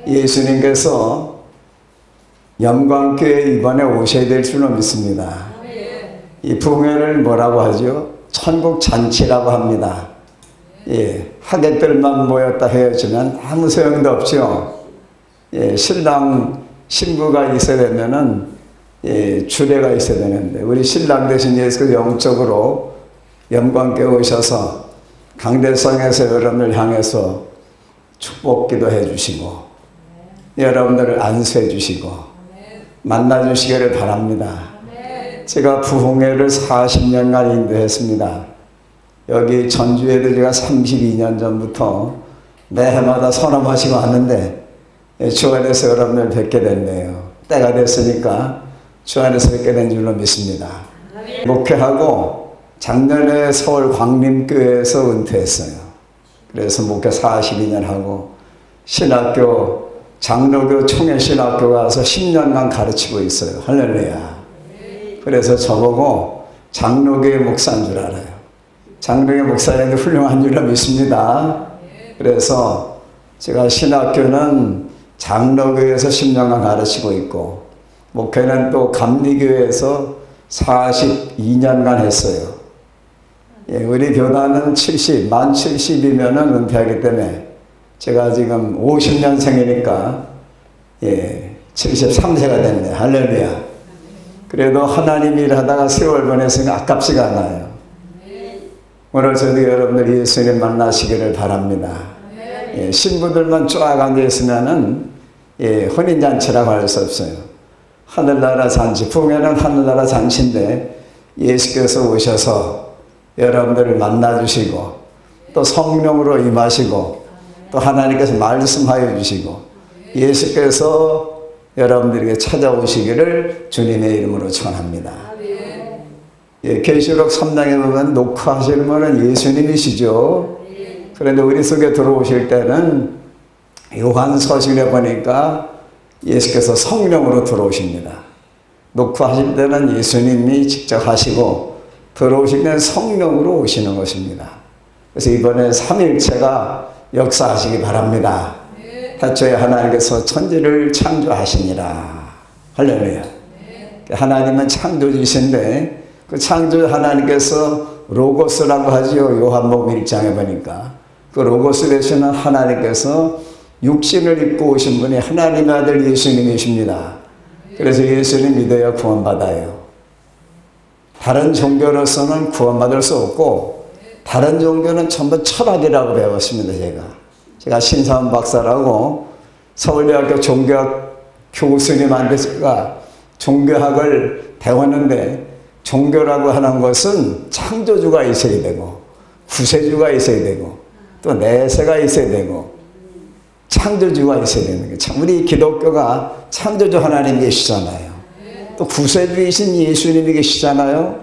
예수님께서 영광교회 이번에 오셔야 될 줄로 믿습니다. 이 부흥회를 뭐라고 하죠? 천국 잔치라고 합니다. 하객들만 모였다 헤어지면 아무 소용도 없죠. 신랑 신부가 있어야 되면은 주례가 있어야 되는데, 우리 신랑 대신 예수께서 영적으로 영광교회 오셔서 강대성에서 여러분을 향해서 축복기도 해주시고 여러분들을 안수해 주시고 만나 주시기를 바랍니다. 제가 부흥회를 40년간 인도했습니다. 여기 전주에도 제가 32년 전부터 매해마다 선언하시고 왔는데 주 안에서 여러분을 뵙게 됐네요. 때가 됐으니까 주 안에서 뵙게 된 줄로 믿습니다. 목회하고 작년에 서울 광림교회에서 은퇴했어요. 그래서 목회 42년 하고 신학교 장로교 총회신학교 가서 10년간 가르치고 있어요. 할렐루야. 그래서 저보고 장로교의 목사인 줄 알아요. 장로교의 목사님도 훌륭한 줄로 믿습니다. 그래서 제가 신학교는 장로교에서 10년간 가르치고 있고 목회는 또 감리교회에서 42년간 했어요. 우리 교단은 만 70이면 은퇴하기 때문에 제가 지금 50년생이니까 73세가 됐네. 할렐루야. 그래도 하나님 일하다가 세월 보냈으니 아깝지가 않아요. 오늘 저도 여러분들 예수님 만나시기를 바랍니다. 신부들만 쫙 앉아있으면은 혼인잔치라고 할 수 없어요. 하늘나라 잔치, 부흥회는 하늘나라 잔치인데 예수께서 오셔서 여러분들을 만나주시고 또 성령으로 임하시고 또 하나님께서 말씀하여 주시고 예수께서 여러분들에게 찾아오시기를 주님의 이름으로 축원합니다. 계시록 3장에 보면 녹화하시는 분은 예수님이시죠. 그런데 우리 속에 들어오실 때는 요한서신에 보니까 예수께서 성령으로 들어오십니다. 녹화하실 때는 예수님이 직접 하시고 들어오실 때는 성령으로 오시는 것입니다. 그래서 이번에 삼일체가 역사하시기 바랍니다. 태초에 하나님께서 천지를 창조하시니라. 할렐루야. 하나님은 창조주신데 그 창조 하나님께서 로고스라고 하죠. 요한복음 1장에 보니까 그 로고스 되시는 하나님께서 육신을 입고 오신 분이 하나님의 아들 예수님이십니다. 그래서 예수님 믿어야 구원받아요. 다른 종교로서는 구원받을 수 없고 다른 종교는 전부 철학이라고 배웠습니다. 제가 신사원 박사라고 서울대학교 종교학 교수님한테 제가 종교학을 배웠는데 종교라고 하는 것은 창조주가 있어야 되고 구세주가 있어야 되고 또 내세가 있어야 되고 창조주가 있어야 되는 거예요. 우리 기독교가 창조주 하나님 계시잖아요. 또 구세주이신 예수님이 계시잖아요.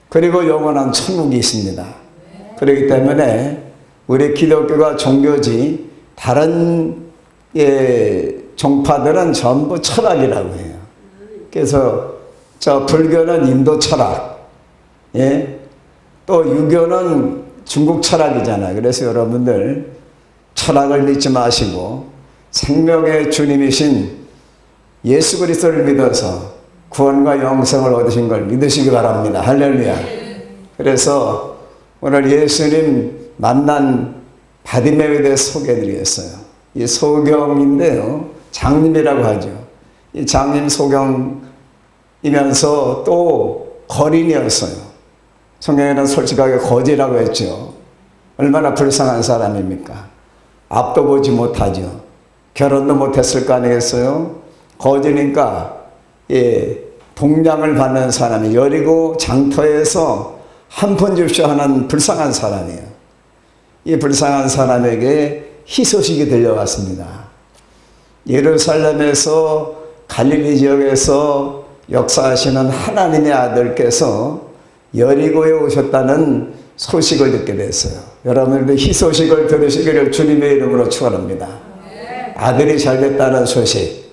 그리고 영원한 천국이 있습니다. 그렇기 때문에 우리 기독교가 종교지 다른 종파들은 전부 철학이라고 해요. 그래서 불교는 인도 철학, 또 유교는 중국 철학이잖아요. 그래서 여러분들 철학을 믿지 마시고 생명의 주님이신 예수 그리스도를 믿어서 구원과 영생을 얻으신 걸 믿으시기 바랍니다. 할렐루야. 그래서 오늘 예수님 만난 바디메오에 대해서 소개해드리겠어요. 이 소경인데요. 장님이라고 하죠. 이 장님 소경이면서 또 거린이었어요. 성경에는 솔직하게 거지라고 했죠. 얼마나 불쌍한 사람입니까? 앞도 보지 못하죠. 결혼도 못했을 거 아니겠어요? 거지니까 동량을 받는 사람이 여리고 장터에서 한 푼 줍쇼 하는 불쌍한 사람이에요. 이 불쌍한 사람에게 희소식이 들려왔습니다. 예루살렘에서 갈릴리 지역에서 역사하시는 하나님의 아들께서 여리고에 오셨다는 소식을 듣게 됐어요. 여러분들도 희소식을 들으시기를 주님의 이름으로 축원합니다. 아들이 잘 됐다는 소식,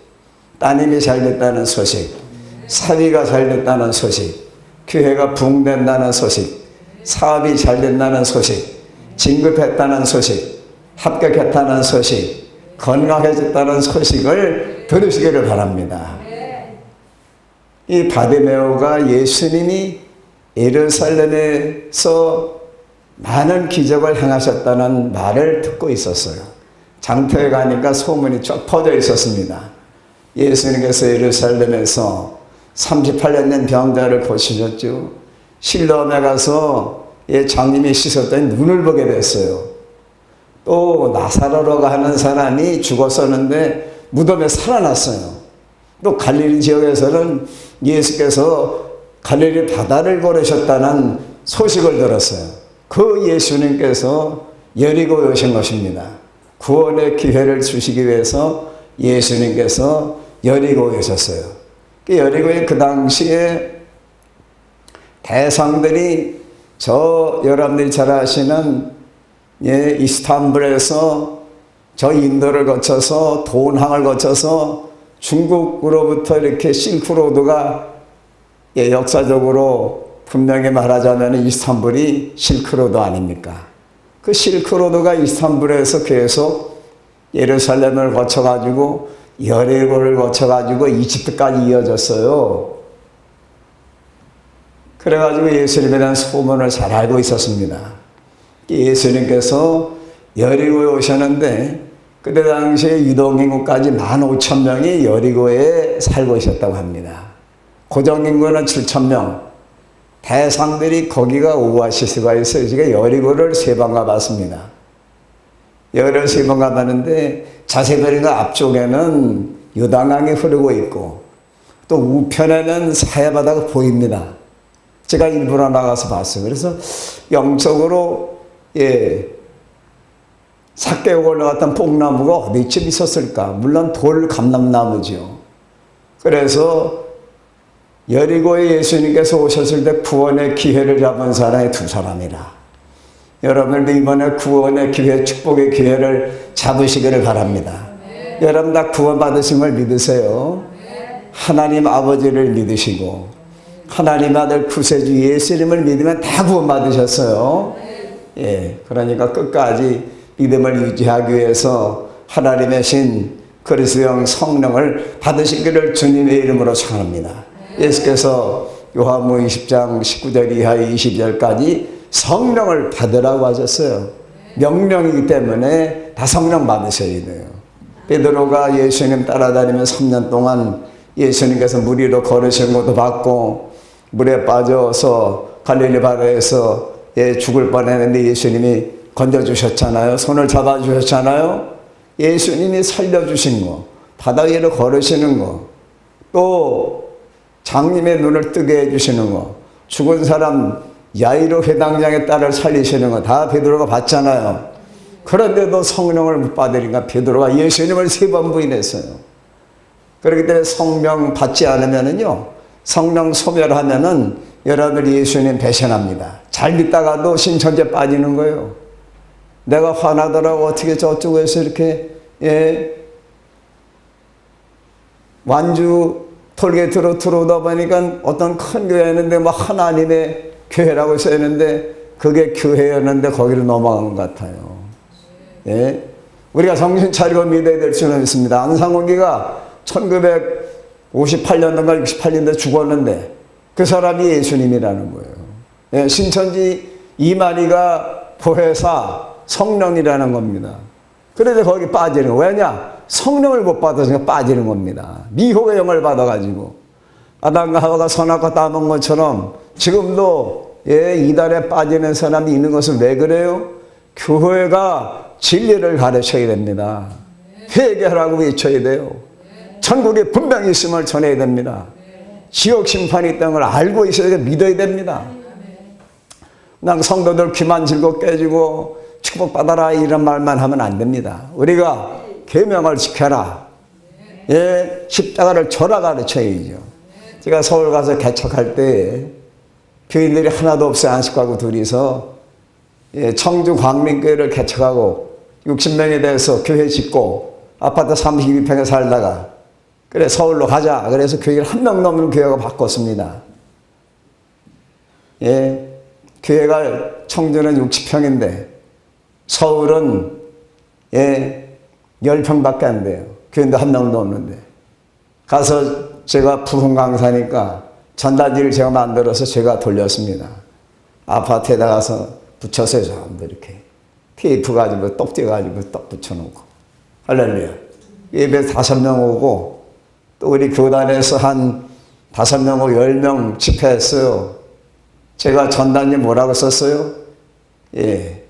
따님이 잘 됐다는 소식, 사위가 잘 됐다는 소식, 교회가 부흥된다는 소식, 사업이 잘 된다는 소식, 진급했다는 소식, 합격했다는 소식, 건강해졌다는 소식을 들으시기를 바랍니다. 이 바디메오가 예수님이 예루살렘에서 많은 기적을 행하셨다는 말을 듣고 있었어요. 장터에 가니까 소문이 쫙 퍼져 있었습니다. 예수님께서 예루살렘에서 38년 된 병자를 고치셨죠. 실로암에 가서 장님이 씻었더니 눈을 보게 됐어요. 또 나사로라고 하는 사람이 죽었었는데 무덤에 살아났어요. 또 갈릴리 지역에서는 예수께서 갈릴리 바다를 걸으셨다는 소식을 들었어요. 그 예수님께서 여리고에 오신 것입니다. 구원의 기회를 주시기 위해서 예수님께서 여리고에 오셨어요. 여리고에 그 당시에 대상들이 여러분들이 잘 아시는 이스탄불에서 저 인도를 거쳐서 돈항을 거쳐서 중국으로부터 이렇게 실크로드가 역사적으로 분명히 말하자면 이스탄불이 실크로드 아닙니까? 그 실크로드가 이스탄불에서 계속 예루살렘을 거쳐가지고 여리고를 거쳐가지고 이집트까지 이어졌어요. 그래가지고 예수님에 대한 소문을 잘 알고 있었습니다. 예수님께서 여리고에 오셨는데 그때 당시에 유동인구까지 15,000명이 여리고에 살고 있었다고 합니다. 고정인구는 7,000명. 대상들이 거기가 오아시스가 있어요. 제가 여리고를 3번 가봤습니다. 여리고를 3번 가봤는데 자세히 보니까 앞쪽에는 요단강이 흐르고 있고 또 우편에는 사해바다가 보입니다. 제가 일부러 나가서 봤어요. 그래서 영적으로 삭개고 올라갔던 뽕나무가 어디쯤 있었을까? 물론 돌 감람나무죠. 그래서 여리고에 예수님께서 오셨을 때 구원의 기회를 잡은 사람이 2사람이라. 여러분들도 이번에 구원의 기회, 축복의 기회를 잡으시기를 바랍니다. 여러분 다 구원 받으신 걸 믿으세요. 하나님 아버지를 믿으시고 하나님 아들 구세주 예수님을 믿으면 다 구원 받으셨어요. 그러니까 끝까지 믿음을 유지하기 위해서 하나님의 신 그리스도의 성령을 받으시기를 주님의 이름으로 축원합니다. 예수께서 요한복음 20장 19절 이하 20절까지 성령을 받으라고 하셨어요. 명령이기 때문에 다 성령 받으셔야 돼요. 베드로가 예수님 따라다니면 3년 동안 예수님께서 물 위로 걸으신 것도 받고 물에 빠져서 갈릴리 바다에서 죽을 뻔했는데 예수님이 건져주셨잖아요. 손을 잡아주셨잖아요. 예수님이 살려주신 거, 바다 위로 걸으시는 거, 또 장님의 눈을 뜨게 해주시는 거, 죽은 사람 야이로 회당장의 딸을 살리시는 거 다 베드로가 봤잖아요. 그런데도 성령을 못 받으니까 베드로가 예수님을 3번 부인했어요. 그렇기 때문에 성령 받지 않으면은요, 성령 소멸하면은 여러분들 예수님 배신합니다. 잘 믿다가도 신천지에 빠지는 거예요. 내가 화나더라고 어떻게 저쪽에서 이렇게 완주 톨게이트로 들어오다 보니까 어떤 큰 교회였는데 뭐 하나님의 교회라고 써있는데 그게 교회였는데 거기로 넘어간 것 같아요. 우리가 정신 차리고 믿어야 될 수는 있습니다. 안상홍기가 1958년도인가 68년도에 죽었는데 그 사람이 예수님이라는 거예요. 신천지 이만희가 보혜사 성령이라는 겁니다. 그런데 거기 빠지는 거. 왜냐? 성령을 못 받아서 빠지는 겁니다. 미혹의 영을 받아가지고 아담과 하와가 선악과 따먹은 것처럼 지금도 이단에 빠지는 사람이 있는 것은 왜 그래요? 교회가 진리를 가르쳐야 됩니다. 회개하라고 외쳐야 돼요. 천국에 분명히 있음을 전해야 됩니다. 지옥 심판이 있다는 걸 알고 있어야 믿어야 됩니다. 그냥 성도들 귀만 질고 깨지고 축복받아라 이런 말만 하면 안 됩니다. 우리가 계명을 지켜라. 십자가를 져라 가르쳐야죠. 제가 서울 가서 개척할 때 교인들이 하나도 없어요. 안식하고 둘이서 청주 광민교회를 개척하고 60명에 대해서 교회 짓고 아파트 32평에 살다가 그래 서울로 가자. 그래서 교회를 1명 넘는 교회가 바꿨습니다. 교회가 청주는 60평인데 서울은 10평밖에 안 돼요. 교인도 한 명도 없는데. 가서 제가 부흥 강사니까 전단지를 제가 만들어서 제가 돌렸습니다. 아파트에다 가서 붙였어요. 전부 이렇게. 테이프 가지고 똑 떼가지고 떡 붙여놓고. 할렐루야. 예배 5명 오고 또 우리 교단에서 한 5명 오고 10명 집회했어요. 제가 전단지 뭐라고 썼어요? 예.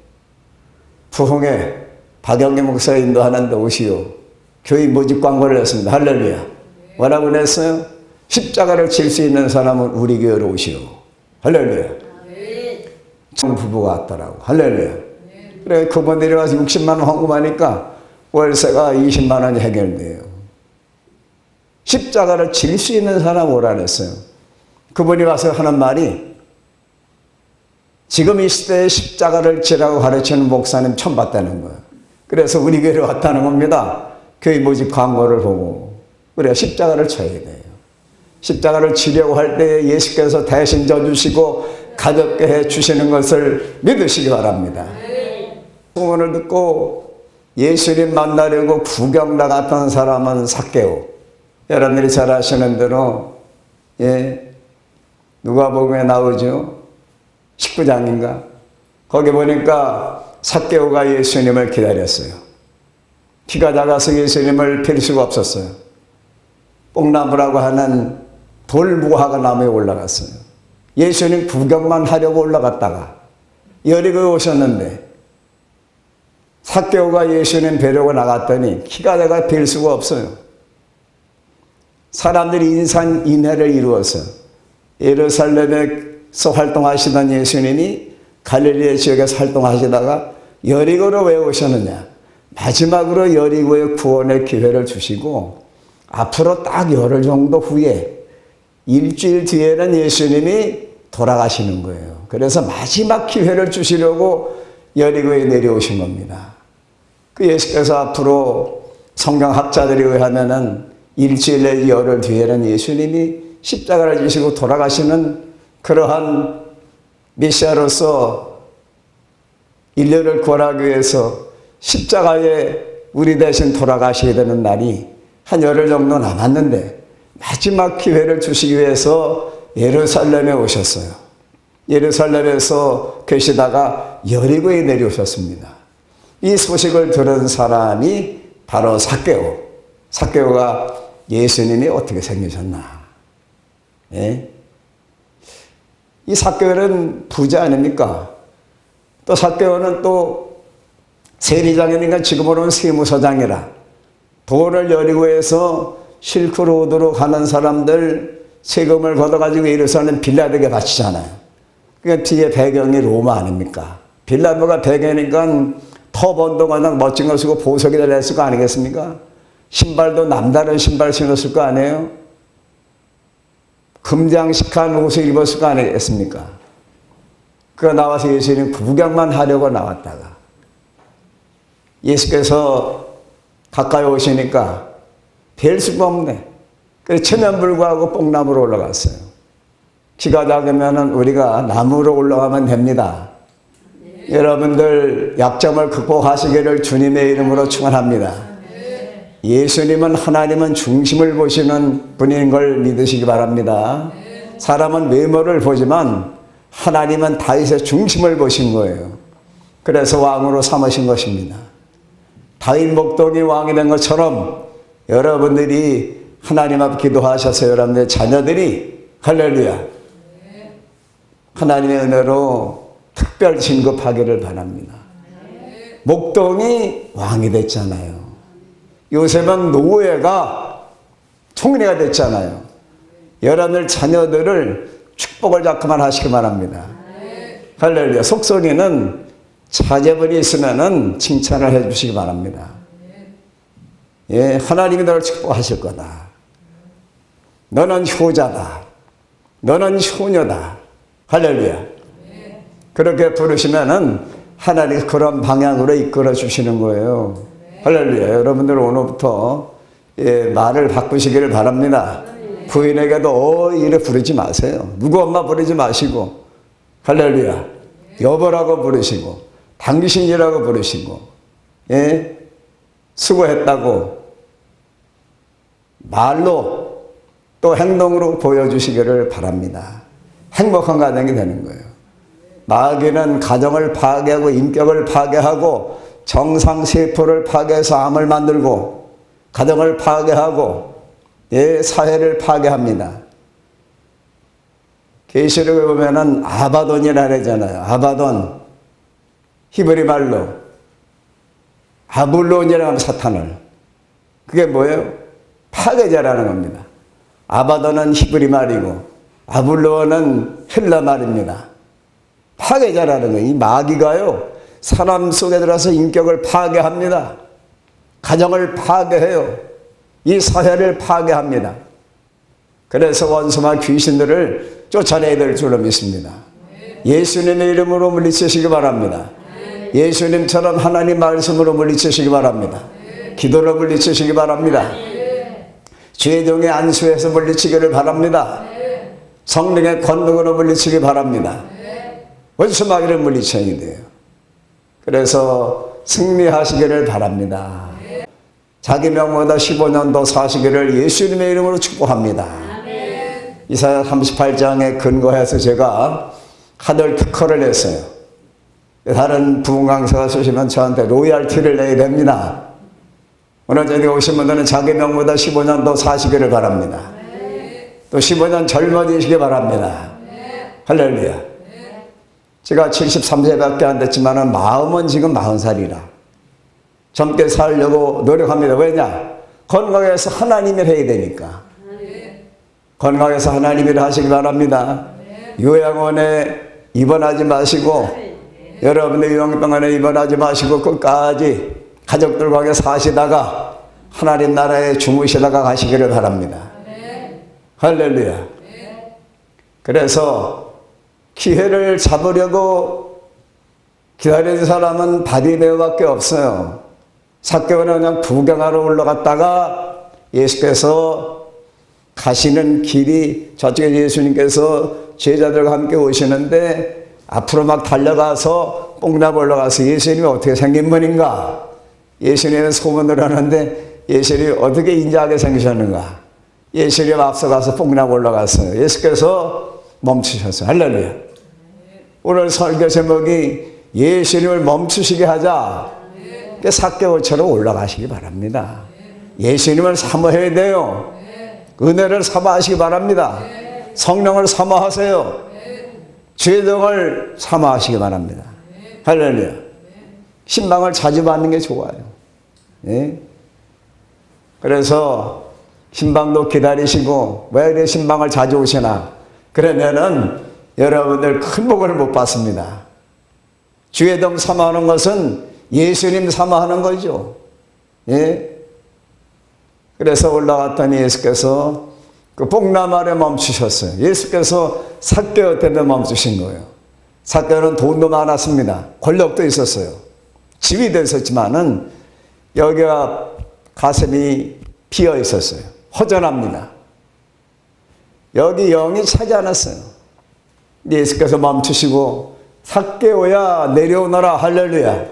부흥회 박영기 목사 인도하는데 오시오. 교인 모집 광고를 했습니다. 할렐루야. 뭐라고 했어요? 십자가를 질 수 있는 사람은 우리 교회로 오시오. 할렐루야. 부부가 왔더라고. 할렐루야. 그래, 그분들이 와서 60만 원 헌금하니까 월세가 20만 원이 해결돼요. 십자가를 질 수 있는 사람 오라 그랬어요. 그분이 와서 하는 말이 지금 이 시대에 십자가를 지라고 가르치는 목사님 처음 봤다는 거예요. 그래서 우리 교회로 왔다는 겁니다. 교회 모집 광고를 보고. 그래, 십자가를 쳐야 돼요. 십자가를 지려고 할 때 예수께서 대신 져주시고 가볍게 해주시는 것을 믿으시기 바랍니다. 소문을 듣고 예수님 만나려고 구경 나갔던 사람은 삭개오. 여러분들이 잘 아시는 대로, 예, 누가복음에 나오죠. 19장인가? 거기 보니까 삭개오가 예수님을 기다렸어요. 키가 작아서 예수님을 뵐 수가 없었어요. 뽕나무라고 하는 돌무화과 나무에 올라갔어요. 예수님 구경만 하려고 올라갔다가 여리고에 오셨는데 삭개오가 예수님 뵈려고 나갔더니 키가 작아 뵐 수가 없어요. 사람들이 인산인해를 이루어서 예루살렘에서 활동하시던 예수님이 갈릴리 지역에서 활동하시다가 여리고로 왜 오셨느냐? 마지막으로 여리고의 구원의 기회를 주시고 앞으로 딱 열흘 정도 후에 일주일 뒤에는 예수님이 돌아가시는 거예요. 그래서 마지막 기회를 주시려고 여리고에 내려오신 겁니다. 그 예수께서 앞으로 성경학자들에 의하면은 일주일 내 열흘 뒤에는 예수님이 십자가를 지시고 돌아가시는 그러한 메시아로서 인류를 구원하기 위해서 십자가에 우리 대신 돌아가셔야 되는 날이 한 열흘 정도 남았는데 마지막 기회를 주시기 위해서 예루살렘에 오셨어요. 예루살렘에서 계시다가 여리고에 내려오셨습니다. 이 소식을 들은 사람이 바로 삭개오. 삭개오가 예수님이 어떻게 생기셨나? 예? 이 삭개오는 부자 아닙니까? 또 삭개오는 또 세리장이니까 지금으로는 세무서장이라 돈을 여리고해서 실크로드로 가는 사람들 세금을 걷어가지고 예루살렘 빌라드에게 바치잖아요. 그러니까 뒤에 배경이 로마 아닙니까? 빌라드가 배경이니까 터번도 멋진 거 쓰고 보석이 달렸을 거 아니겠습니까? 신발도 남다른 신발 신었을 거 아니에요? 금장식한 옷을 입었을 거 아니겠습니까? 그 나와서 예수님 구경만 하려고 나왔다가 예수께서 가까이 오시니까 뵐 수가 없네. 그래서 천연불구하고 뽕나무로 올라갔어요. 키가 작으면 우리가 나무로 올라가면 됩니다. 네. 여러분들 약점을 극복하시기를 주님의 이름으로 축원합니다. 네. 예수님은 하나님은 중심을 보시는 분인 걸 믿으시기 바랍니다. 네. 사람은 외모를 보지만 하나님은 다윗의 중심을 보신 거예요. 그래서 왕으로 삼으신 것입니다. 다윗 목동이 왕이 된 것처럼 여러분들이 하나님 앞 기도하셔서 여러분들의 자녀들이 할렐루야 하나님의 은혜로 특별 진급하기를 바랍니다. 목동이 왕이 됐잖아요. 요셉은 노예가 총리가 됐잖아요. 여러분들 자녀들을 축복을 자꾸만 하시기 바랍니다. 할렐루야. 속소리는 자제분이 있으면은 칭찬을 해 주시기 바랍니다. 예, 하나님이 너를 축복하실 거다. 너는 효자다. 너는 효녀다. 할렐루야. 그렇게 부르시면은 하나님이 그런 방향으로 이끌어 주시는 거예요. 할렐루야. 여러분들 오늘부터 예, 말을 바꾸시기를 바랍니다. 부인에게도 이래 부르지 마세요. 누구 엄마 부르지 마시고 할렐루야. 여보라고 부르시고 당신이라고 부르시고 예? 수고했다고 말로 또 행동으로 보여주시기를 바랍니다. 행복한 가정이 되는 거예요. 마귀는 가정을 파괴하고 인격을 파괴하고 정상세포를 파괴해서 암을 만들고 가정을 파괴하고 사회를 파괴합니다. 계시록에 보면은 아바돈이라 그러잖아요. 아바돈, 히브리 말로 아블론이라고 하면 사탄을. 그게 뭐예요? 파괴자라는 겁니다. 아바돈은 히브리 말이고 아블론은 헬라 말입니다. 파괴자라는 거예요. 이 마귀가요, 사람 속에 들어서 인격을 파괴합니다. 가정을 파괴해요. 이 사회를 파괴합니다. 그래서 원수와 귀신들을 쫓아내야 될 줄로 믿습니다. 예수님의 이름으로 물리치시기 바랍니다. 예수님처럼 하나님 말씀으로 물리치시기 바랍니다. 기도로 물리치시기 바랍니다. 죄종의 안수에서 물리치기를 바랍니다. 성령의 권능으로 물리치기 바랍니다. 원수 마귀를 물리쳐야 돼요. 그래서 승리하시기를 바랍니다. 자기 명보다 15년 더 사시기를 예수님의 이름으로 축복합니다. 이사야 38장에 근거해서 제가 하늘 특허를 했어요. 다른 부흥 강사가 쓰시면 저한테 로얄티를 내야 됩니다. 오늘 저기 오신 분들은 자기 명보다 15년 더 사시기를 바랍니다. 또 15년 젊어지시기 바랍니다. 할렐루야. 제가 73세밖에 안 됐지만 마음은 지금 40살이라 젊게 살려고 노력합니다. 왜냐? 건강해서 하나님을 해야 되니까. 건강해서 하나님을 하시기 바랍니다. 요양원에 입원하지 마시고 여러분의 요양병원에 입원하지 마시고 끝까지 가족들과 함께 사시다가 하나님 나라에 주무시다가 가시기를 바랍니다. 할렐루야. 그래서 기회를 잡으려고 기다리는 사람은 바디메어밖에 없어요. 삭개오는 그냥 구경하러 올라갔다가 예수께서 가시는 길이 저쪽에 예수님께서 제자들과 함께 오시는데 앞으로 막 달려가서 뽕나무 올라가서 예수님이 어떻게 생긴 분인가? 예수님은 소문을 하는데 예수님이 어떻게 인자하게 생기셨는가? 예수님 앞서가서 뽕나무 올라갔어요. 예수께서 멈추셨어요. 할렐루야. 오늘 설교 제목이 예수님을 멈추시게 하자. 삭개오처럼 올라가시기 바랍니다. 예수님을 사모해야 돼요. 은혜를 사모하시기 바랍니다. 성령을 사모하세요. 죄등을 사모하시기 바랍니다. 할렐루야. 신방을 자주 받는 게 좋아요. 예? 그래서 신방도 기다리시고 왜 이렇게 신방을 자주 오시나? 그러면은 여러분들 큰 복을 못 받습니다. 주의동 사모하는 것은 예수님 사모하는 거죠. 예? 그래서 올라갔더니 예수께서 그 뽕나무 아래 멈추셨어요. 예수께서 삭개오 때문에 멈추신 거예요. 삭개오는 돈도 많았습니다. 권력도 있었어요. 지위도 있었지만은 여기가 가슴이 비어 있었어요. 허전합니다. 여기 영이 차지 않았어요. 예수께서 멈추시고 삭개오야 내려오너라. 할렐루야.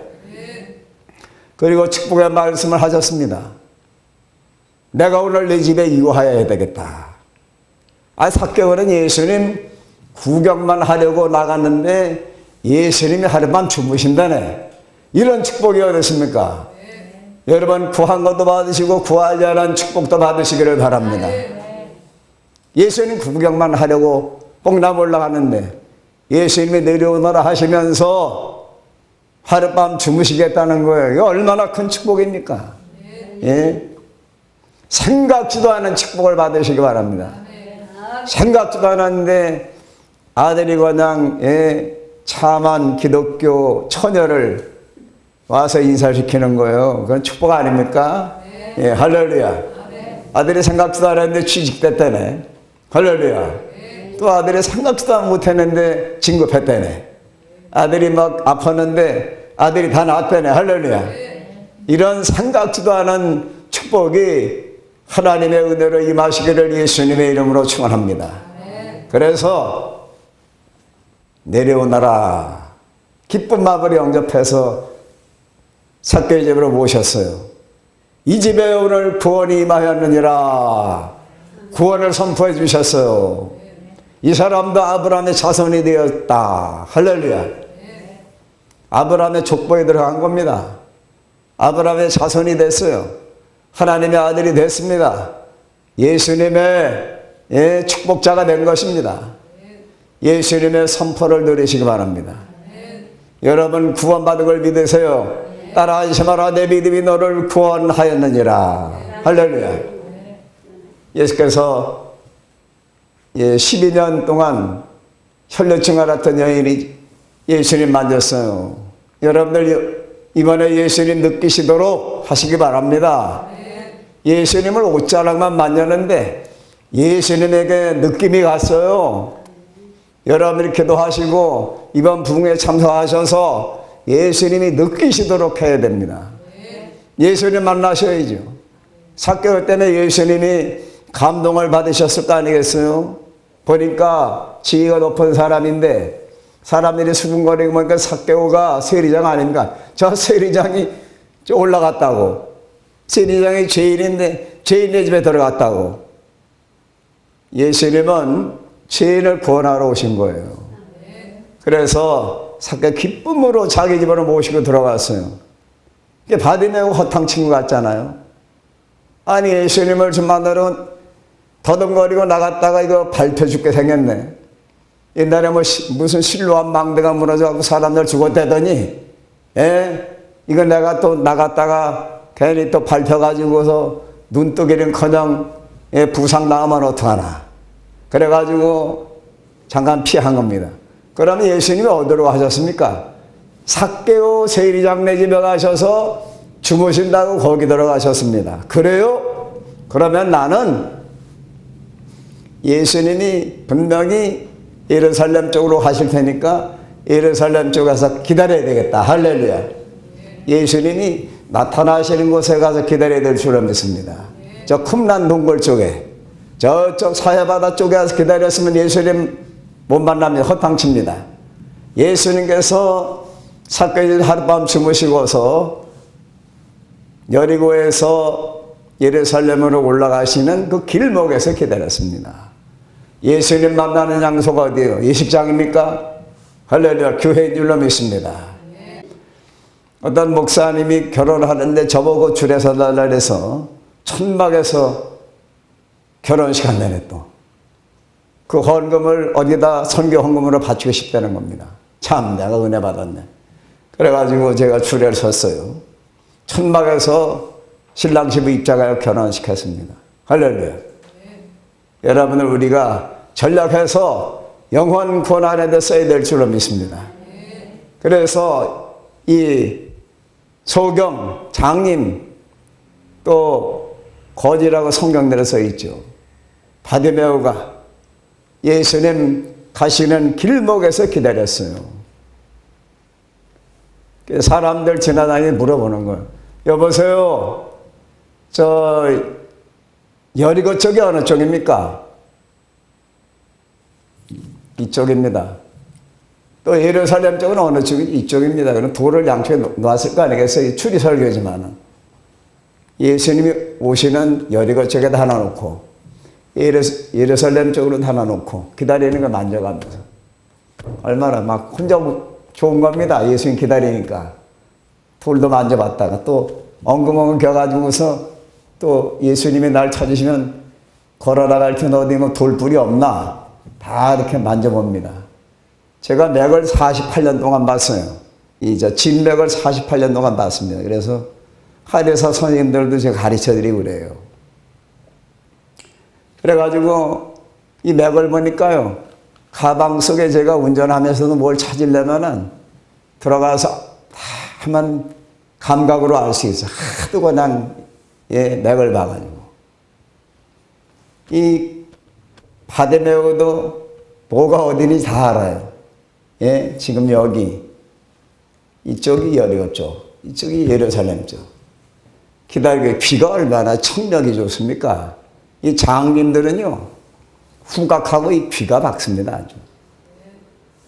그리고 축복의 말씀을 하셨습니다. 내가 오늘 내 집에 유하여야 되겠다. 삭개오는 예수님 구경만 하려고 나갔는데 예수님이 하룻밤 주무신다네. 이런 축복이 어딨습니까? 여러분 구한 것도 받으시고 구하지 않은 축복도 받으시기를 바랍니다. 예수님 구경만 하려고 뽕나무 올라갔는데 예수님이 내려오너라 하시면서 하룻밤 주무시겠다는 거예요. 이거 얼마나 큰 축복입니까? 예? 생각지도 않은 축복을 받으시기 바랍니다. 생각지도 않았는데 아들이 그냥 참한 기독교 처녀를 와서 인사시키는 거예요. 그건 축복 아닙니까? 예, 할렐루야. 아들이 생각지도 않았는데 취직됐다네. 할렐루야. 또 아들이 생각지도 못했는데 진급했다네. 아들이 막 아팠는데 아들이 다 낫다네. 할렐루야. 이런 생각지도 않은 축복이 하나님의 은혜로 임하시기를 예수님의 이름으로 축원합니다. 그래서 내려오너라. 기쁜 마음으로 영접해서 삭개오의 집으로 모셨어요. 이 집에 오늘 구원이 임하였느니라. 구원을 선포해 주셨어요. 이 사람도 아브라함의 자손이 되었다. 할렐루야. 아브라함의 족보에 들어간 겁니다. 아브라함의 자손이 됐어요. 하나님의 아들이 됐습니다. 예수님의 축복자가 된 것입니다. 예수님의 선포를 누리시기 바랍니다. 여러분 구원받은 걸 믿으세요. 따라하지 마라. 내 믿음이 너를 구원하였느니라. 할렐루야. 예수께서 12년 동안 혈루증 앓았던 여인이 예수님 만졌어요. 여러분들 이번에 예수님 느끼시도록 하시기 바랍니다. 예수님을 옷자락만 만졌는데 예수님에게 느낌이 갔어요. 여러분이 기도하시고 이번 부흥에 참석하셔서 예수님이 느끼시도록 해야 됩니다. 예수님 만나셔야죠. 삭개오 때문에 예수님이 감동을 받으셨을 거 아니겠어요? 보니까 지위가 높은 사람인데 사람들이 수군거리고 보니까 삭개오가 세리장 아닙니까? 저 세리장이 올라갔다고. 세리장이 죄인인데 죄인의 집에 들어갔다고. 예수님은 죄인을 구원하러 오신 거예요. 그래서 삭개오 기쁨으로 자기 집으로 모시고 들어갔어요. 이게 바디메오 허탕 친구 같잖아요. 아니 예수님을 좀 만나러 더듬거리고 나갔다가 이거 밟혀 죽게 생겼네. 옛날에 무슨 실로암 망대가 무너져갖고 사람들 죽었다더니, 이거 내가 또 나갔다가 괜히 또 밟혀가지고서 눈뜨기는커녕 부상 나오면 어떡하나. 그래가지고 잠깐 피한 겁니다. 그러면 예수님이 어디로 가셨습니까? 삭개오 세리장네 집에 가셔서 주무신다고 거기 들어가셨습니다. 그래요? 그러면 나는 예수님이 분명히 예루살렘 쪽으로 가실 테니까 예루살렘 쪽에 가서 기다려야 되겠다. 할렐루야. 예수님이 나타나시는 곳에 가서 기다려야 될 줄을 믿습니다. 저 쿰란 동굴 쪽에 저쪽 사해바다 쪽에 가서 기다렸으면 예수님 못 만나면 허탕칩니다. 예수님께서 삭개오 하룻밤 주무시고서 여리고에서 예루살렘으로 올라가시는 그 길목에서 기다렸습니다. 예수님 만나는 장소가 어디예요? 예식장입니까? 할렐루야. 교회인 줄로 믿습니다. 어떤 목사님이 결혼하는데 저보고 줄에 서달라 그래서 천막에서 결혼식 한다네 또. 그 헌금을 어디다 선교 헌금으로 바치고 싶다는 겁니다. 참 내가 은혜 받았네. 그래가지고 제가 줄에 섰어요. 천막에서 신랑 신부 입장하여 결혼식 했습니다. 할렐루야. 여러분을 우리가 전략해서 영혼 구원하는 데 써야 될 줄로 믿습니다. 그래서 이 소경, 장님, 또 거지라고 성경들에 써 있죠. 바디메오가 예수님 가시는 길목에서 기다렸어요. 사람들 지나다니며 물어보는 거예요. 여보세요. 저 여리고 쪽이 어느 쪽입니까? 이쪽입니다. 또 예루살렘 쪽은 어느 쪽이 이쪽입니다. 그럼 돌을 양쪽에 놓았을 거 아니겠어요? 추리 설교지만은 예수님이 오시는 여리고 쪽에다 하나 놓고 예루살렘 쪽으로 하나 놓고 기다리는 걸 만져가면서 얼마나 막 혼자 좋은 겁니다. 예수님 기다리니까 돌도 만져봤다가 또 엉금엉금 겨가지고서 또 예수님이 날 찾으시면 걸어나갈 땐 어디 뭐 돌불이 없나 다 이렇게 만져봅니다. 제가 맥을 48년 동안 봤어요. 진맥을 48년 동안 봤습니다. 그래서 한의사 선생님들도 제가 가르쳐드리고 그래요. 그래가지고 이 맥을 보니까요. 가방 속에 제가 운전하면서도 뭘 찾으려면은 들어가서 다만 감각으로 알 수 있어요. 하도 그냥 맥을 봐가지고. 이 바디메오도 뭐가 어디니 다 알아요. 지금 여기 이쪽이 여리고 쪽, 이쪽이 예루살렘 쪽. 기다리고 귀가 얼마나 청력이 좋습니까? 이 장님들은요 후각하고 이 귀가 박습니다. 아주.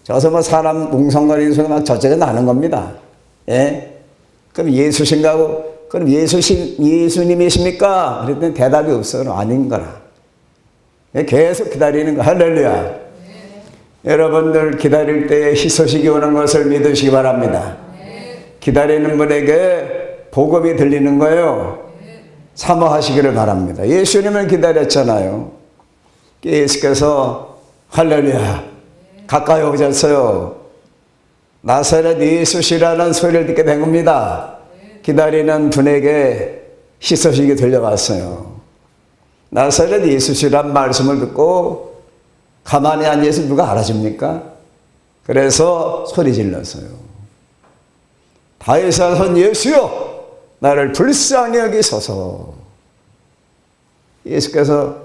저서 뭐 사람 웅성거리는 소리 막 저쪽에 나는 겁니다. 그럼 예수신가고 그럼 예수님이십니까? 그랬더니 대답이 없어. 아닌 거라. 계속 기다리는 거. 할렐루야. 여러분들 기다릴 때 희소식이 오는 것을 믿으시기 바랍니다. 기다리는 분에게 복음이 들리는 거예요. 사모하시기를 바랍니다. 예수님을 기다렸잖아요. 예수께서 할렐루야 가까이 오셨어요. 나사렛 예수시라는 소리를 듣게 된 겁니다. 기다리는 분에게 희소식이 들려왔어요. 나사렛 예수시란 말씀을 듣고 가만히 앉아서 누가 알아줍니까? 그래서 소리 질렀어요. 다윗의 자손 예수여 나를 불쌍히 여기소서. 예수께서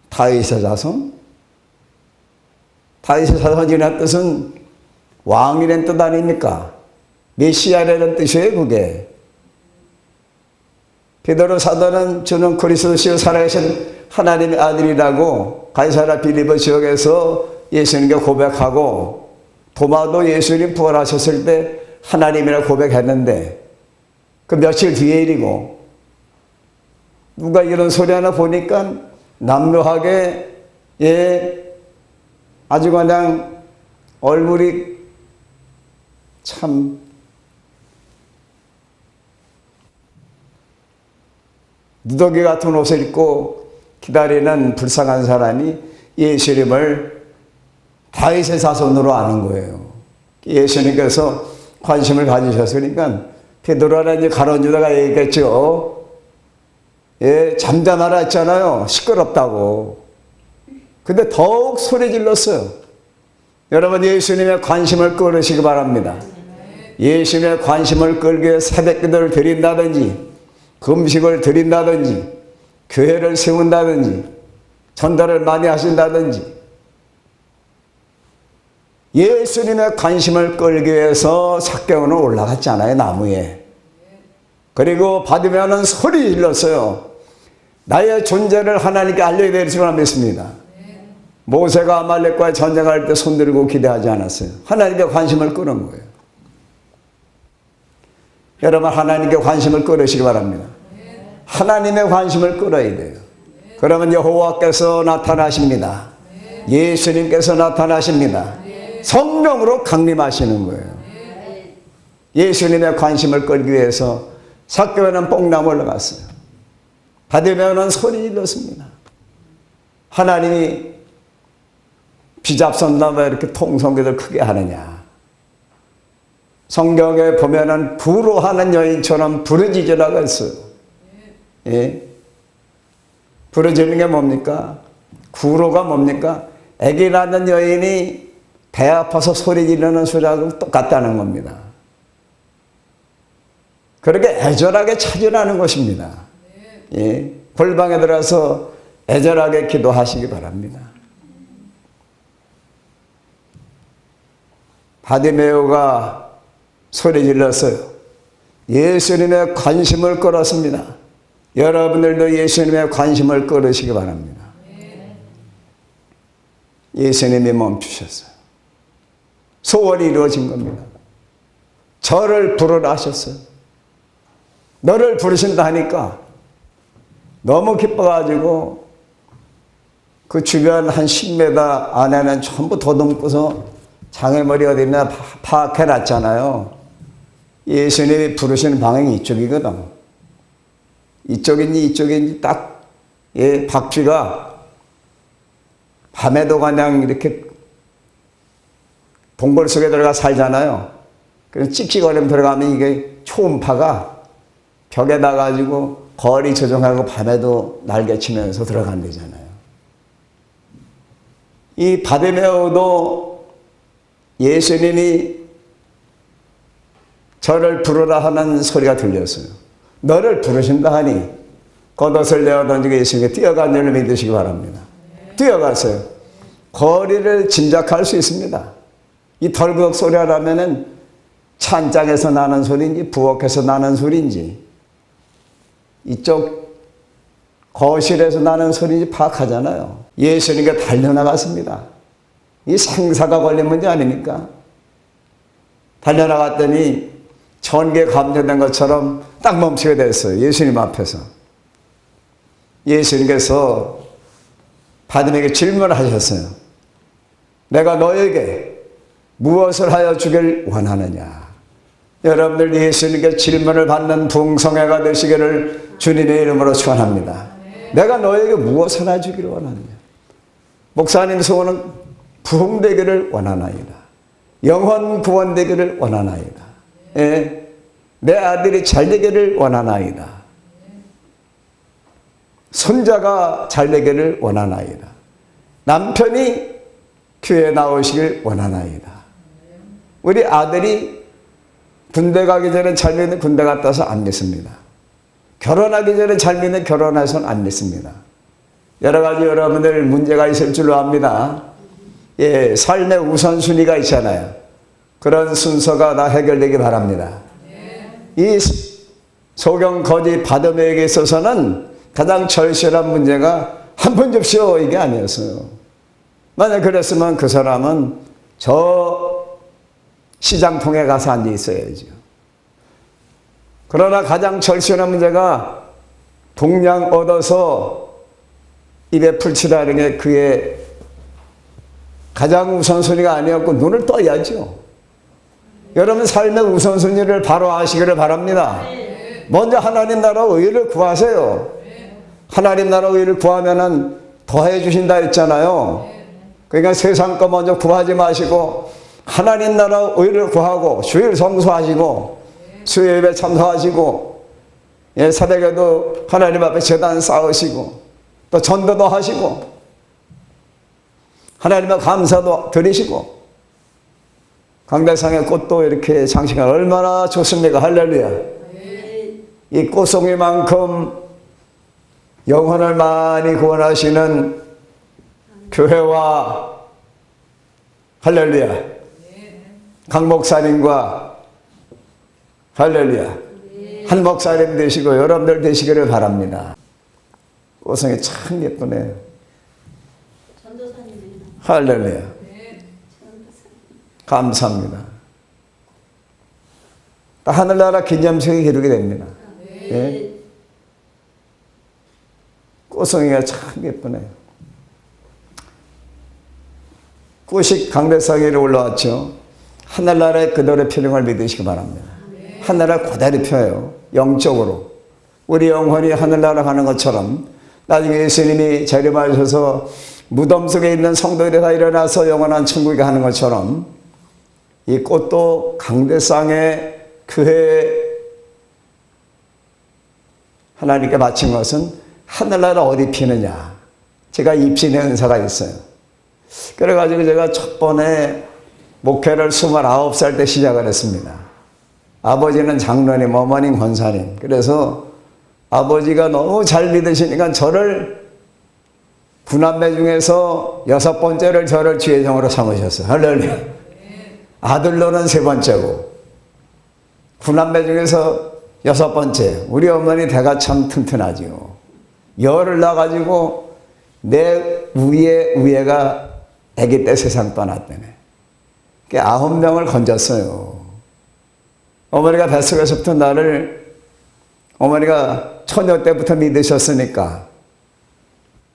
다윗의 자손? 다윗의 자손이라는 뜻은 왕이라는 뜻 아닙니까? 메시아라는 뜻이에요 그게. 베드로 사도는 저는 그리스도시요 살아계신 하나님의 아들이라고 가이사랴 빌립보 지역에서 예수님께 고백하고, 도마도 예수님 부활하셨을 때 하나님이라 고백했는데 그 며칠 뒤의 일이고, 누가 이런 소리 하나 보니까 남묘하게 아주 그냥 얼굴이 참 누더기 같은 옷을 입고 기다리는 불쌍한 사람이 예수님을 다윗의 자손으로 아는 거예요. 예수님께서 관심을 가지셨으니까 베드로라는 가룟 유다가 얘기했죠. 잠잠하라 했잖아요. 시끄럽다고. 근데 더욱 소리 질렀어요. 여러분 예수님의 관심을 끌으시기 바랍니다. 예수님의 관심을 끌기 위해 새벽기도를 드린다든지 금식을 드린다든지 교회를 세운다든지 전도를 많이 하신다든지 예수님의 관심을 끌기 위해서 삭개오는 올라갔잖아요. 나무에. 그리고 받으면은 소리 질렀어요. 나의 존재를 하나님께 알려야 될 줄 믿습니다. 모세가 아말렉과 전쟁할 때 손들고 기대하지 않았어요. 하나님께 관심을 끄는 거예요. 여러분 하나님께 관심을 끌으시기 바랍니다. 하나님의 관심을 끌어야 돼요. 그러면 여호와께서 나타나십니다. 예수님께서 나타나십니다. 성령으로 강림하시는 거예요. 예수님의 관심을 끌기 위해서 삭개오는 뽕나무 올라갔어요. 받으면은 소리 질렀습니다. 하나님이 비잡선나 왜 이렇게 통성기를 크게 하느냐. 성경에 보면은 부러하는 여인처럼 부르짖으라고 했어요. 부르짖는 게 뭡니까? 구로가 뭡니까? 아기 낳는 여인이 배 아파서 소리 지르는 소리하고 똑같다는 겁니다. 그렇게 애절하게 찾으라는 것입니다. 골방에 들어가서 애절하게 기도하시기 바랍니다. 바디메오가 소리 질렀어요. 예수님의 관심을 끌었습니다. 여러분들도 예수님의 관심을 끌으시기 바랍니다. 예수님이 멈추셨어요. 소원이 이루어진 겁니다. 저를 부르라 하셨어요. 너를 부르신다 하니까 너무 기뻐가지고 그 주변 한 10m 안에는 전부 더듬고서 장애물이 어디 있나 파악해놨잖아요. 예수님이 부르시는 방향이 이쪽이거든. 이쪽인지 이쪽인지 딱 박쥐가 밤에도 그냥 이렇게 동굴 속에 들어가 살잖아요. 그래서 찍찍거리면 들어가면 이게 초음파가 벽에 나가지고 거리 조정하고 밤에도 날개치면서 들어간다잖아요. 이 바디메오도 예수님이 저를 부르라 하는 소리가 들렸어요. 너를 부르신다 하니 겉옷을 내어던지고 예수님께 뛰어간 줄을 믿으시기 바랍니다. 뛰어갔어요. 거리를 짐작할 수 있습니다. 이 덜그덕 소리가 나면은 찬장에서 나는 소리인지 부엌에서 나는 소리인지 이쪽 거실에서 나는 소리인지 파악하잖아요. 예수님께 달려나갔습니다. 이 생사가 걸린 문제 아닙니까? 달려나갔더니 천개 감전된 것처럼 딱 멈추게 됐어요. 예수님 앞에서. 예수님께서 바디메에게 질문을 하셨어요. 내가 너에게 무엇을 하여 주길 원하느냐. 여러분들 예수님께 질문을 받는 부흥성회가 되시기를 주님의 이름으로 축원합니다. 내가 너에게 무엇을 하여 주기를 원하느냐. 목사님 소원은 부흥되기를 원하나이다. 영혼 구원되기를 원하나이다. 예, 내 아들이 잘되기를 원하나이다. 손자가 잘되기를 원하나이다. 남편이 교회에 나오시길 원하나이다. 우리 아들이 군대 가기 전에 잘 믿는 군대 갔다 와서 안 믿습니다. 결혼하기 전에 잘 믿는 결혼해서는 안 믿습니다. 여러 가지 여러분들 문제가 있을 줄로 압니다. 예, 삶의 우선순위가 있잖아요. 그런 순서가 다 해결되기 바랍니다. 이 소경 거지 바디메에게 있어서는 가장 절실한 문제가 한 번 줍시오 이게 아니었어요. 만약 그랬으면 그 사람은 저 시장통에 가서 앉아 있어야죠. 그러나 가장 절실한 문제가 동량 얻어서 입에 풀칠하는 게 그의 가장 우선순위가 아니었고 눈을 떠야죠. 여러분 삶의 우선순위를 바로 하시기를 바랍니다. 먼저 하나님 나라 의를 구하세요. 하나님 나라 의를 구하면은 더해 주신다 했잖아요. 그러니까 세상 거 먼저 구하지 마시고 하나님 나라 의를 구하고 주일 성수하시고 수요일에 참석하시고 예, 새벽에도 하나님 앞에 제단 쌓으시고 또 전도도 하시고 하나님의 감사도 드리시고 강대상의 꽃도 이렇게 장식하면 얼마나 좋습니까? 할렐루야. 이 꽃송이만큼 영혼을 많이 구원하시는 교회와 할렐루야 강 목사님과 할렐루야 한 목사님 되시고 여러분들 되시기를 바랍니다. 꽃송이 참 예쁘네요. 할렐루야. 감사합니다. 하늘나라 기념식이 기록이 됩니다. 예? 꽃송이가 참 예쁘네요. 꽃이 강대상에 올라왔죠. 하늘나라의 그대로 피는 걸 믿으시기 바랍니다. 하늘나라 그대로 펴요. 영적으로. 우리 영혼이 하늘나라 가는 것처럼 나중에 예수님이 재림하셔서 무덤 속에 있는 성도들이 다 일어나서 영원한 천국에 가는 것처럼 이 꽃도 강대상의 교회에 하나님께 바친 것은 하늘나라 어디 피느냐. 제가 입신의 은사가 있어요. 그래가지고 제가 첫 번에 목회를 29살 때 시작을 했습니다. 아버지는 장로님, 어머님 권사님. 그래서 아버지가 너무 잘 믿으시니까 저를 9남매 중에서 6번째를 저를 지혜정으로 삼으셨어요. 할렐루야. 아들로는 3번째고 9남매 중에서 6번째. 우리 어머니 대가 참 튼튼하지요. 열을 나가지고 내 우애가 아기 때 세상 떠났다네. 9명을 건졌어요. 어머니가 뱃속에서부터 나를 어머니가 처녀 때부터 믿으셨으니까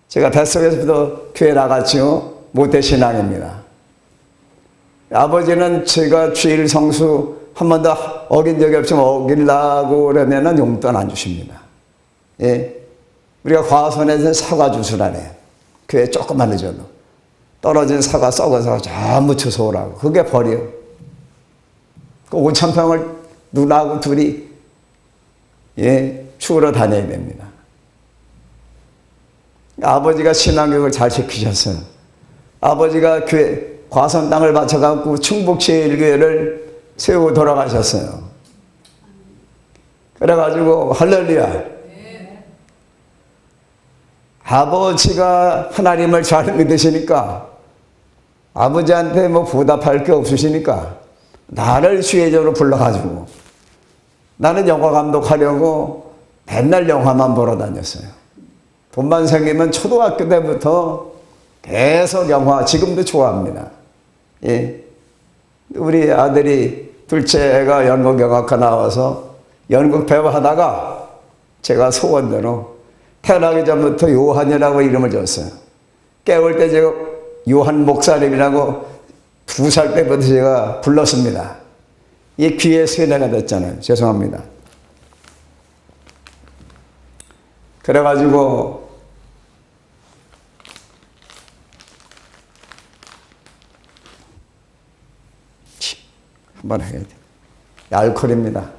제가 뱃속에서부터 교회 나갔지요. 모태신앙입니다. 아버지는 제가 주일 성수 한 번도 어긴 적이 없지만 어기려고 그러면 용돈 안 주십니다. 예. 우리가 과선에서 사과 주스라네. 교회 조금만 늦어도. 떨어진 사과 썩어서 저 묻혀서 오라고. 그게 버려. 그 5,000평을 누나하고 둘이 예, 추우러 다녀야 됩니다. 아버지가 신앙교육을 잘 시키셨어요. 아버지가 교회 과선 땅을 바쳐갖고 충북제일교회를 세우고 돌아가셨어요. 그래가지고 할렐루야. 아버지가 하나님을 잘 믿으시니까 아버지한테 뭐 보답할 게 없으시니까 나를 주회적으로 불러가지고 나는 영화 감독하려고 맨날 영화만 보러 다녔어요. 돈만 생기면 초등학교 때부터 계속 영화, 지금도 좋아합니다. 예. 우리 아들이 둘째 애가 연극영화과 나와서 연극 배우하다가 제가 소원대로 태어나기 전부터 요한이라고 이름을 줬어요. 깨울 때 제가 요한 목사님이라고 2살 때부터 제가 불렀습니다. 이 귀에 세뇌가 됐잖아요. 죄송합니다. 그래가지고 한번 해야 돼. 알코올입니다.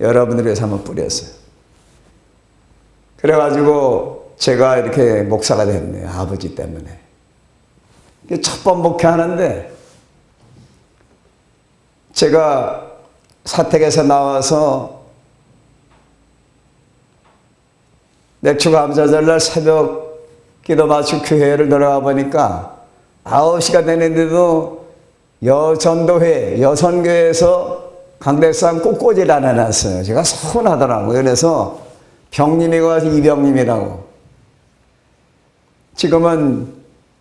여러분들 위해서 한번 뿌렸어요. 그래가지고 제가 이렇게 목사가 됐네요. 아버지 때문에. 첫 번 목회하는데 제가 사택에서 나와서 맥주감사절날 새벽 기도 마치고 교회를 들어가 보니까 9시가 되는데도 여전도회, 여선교회에서 강대상 꽃꽂이를 안 해놨어요. 제가 서운하더라고요. 그래서 병님이 와서 이병님이라고. 지금은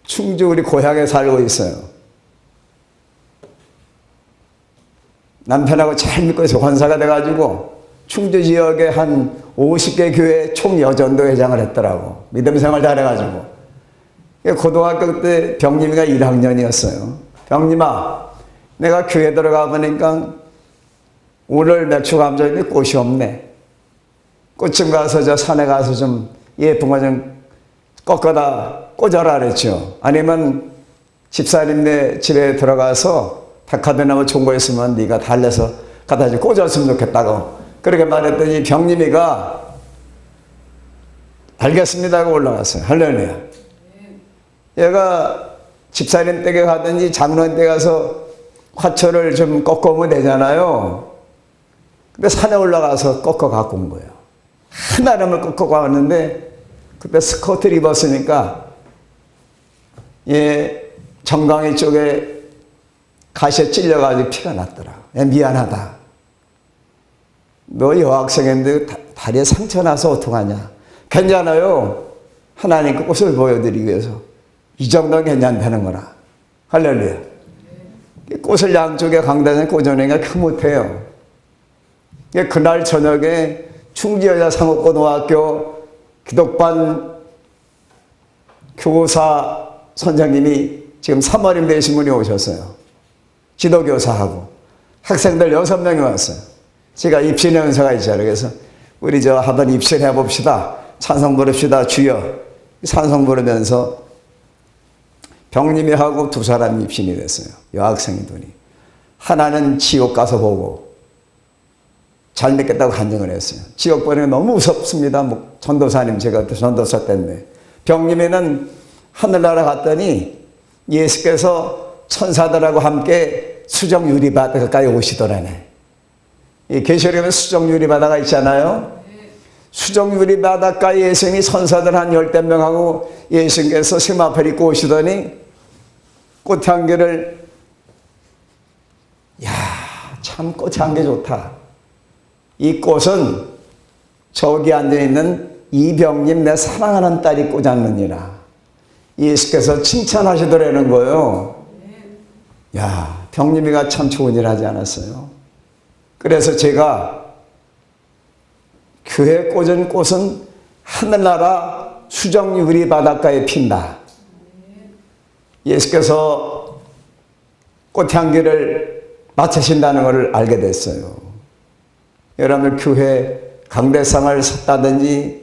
충주 우리 고향에 살고 있어요. 남편하고 잘 믿고 있어. 권사가 돼가지고 충주 지역에 한 50개 교회 총여전도 회장을 했더라고. 믿음 생활 잘해가지고. 고등학교 때 병님이가 1학년이었어요. 병님아, 내가 교회 들어가 보니까 오늘 맥주감사인데 꽃이 없네. 꽃 좀 가서 저 산에 가서 좀 예쁜 거 좀 꺾어다 꽂아라 그랬죠. 아니면 집사님네 집에 들어가서 백화점이나 좋은 거 있으면 네가 달래서 갖다 좀 꽂았으면 좋겠다고 그렇게 말했더니 병님이가 알겠습니다 하고 올라갔어요. 할렐루야. 얘가 집사님 댁에 가든지 장로님 댁에 가서 화초를 좀 꺾어오면 되잖아요. 근데 산에 올라가서 꺾어 갖고 온 거예요. 하나름을 꺾어 왔는데 그때 스커트를 입었으니까 예, 정강이 쪽에 가시에 찔려가지고 피가 났더라. 미안하다. 너 여학생인데 다리에 상처 나서 어떡하냐. 괜찮아요. 하나님께 꽃을 보여드리기 위해서. 이 정도는 괜찮다는 거라. 할렐루야. 꽃을 양쪽에 강단에 꽂아내기가 큰 못해요. 그날 저녁에 충주여자상업고등학교 기독반 교사 선생님이 지금 사모님 되신 분이 오셨어요. 지도교사하고 학생들 6명이 왔어요. 제가 입신 연서가 있잖아요. 그래서 우리 한번 입신해 봅시다. 찬송 부릅시다. 주여. 찬송 부르면서 병님이 하고 2사람이 입신이 됐어요. 여학생이더니 하나는 지옥 가서 보고 잘 믿겠다고 간증을 했어요. 지옥 보내는 게 너무 무섭습니다. 전도사님, 제가 전도사 때인데. 병님이는 하늘나라 갔더니 예수께서 천사들하고 함께 수정 유리바다 가까이 오시더라네. 이 계시록에 수정 유리바다가 있잖아요. 수정 유리바다가에 예수님이 천사들 한 10대 명하고 예수님께서 세마포 입고 오시더니 꽃향기를 참 꽃향기 좋다. 이 꽃은 저기 앉아있는 이병님 내 사랑하는 딸이 꽂았느니라. 예수께서 칭찬하시더라는 거예요. 야, 병님이가 참 좋은 일 하지 않았어요. 그래서 제가 교회에 꽂은 꽃은 하늘나라 수정유리 바닷가에 핀다. 예수께서 꽃향기를 맡으신다는 것을 알게 됐어요. 여러분 교회 강대상을 샀다든지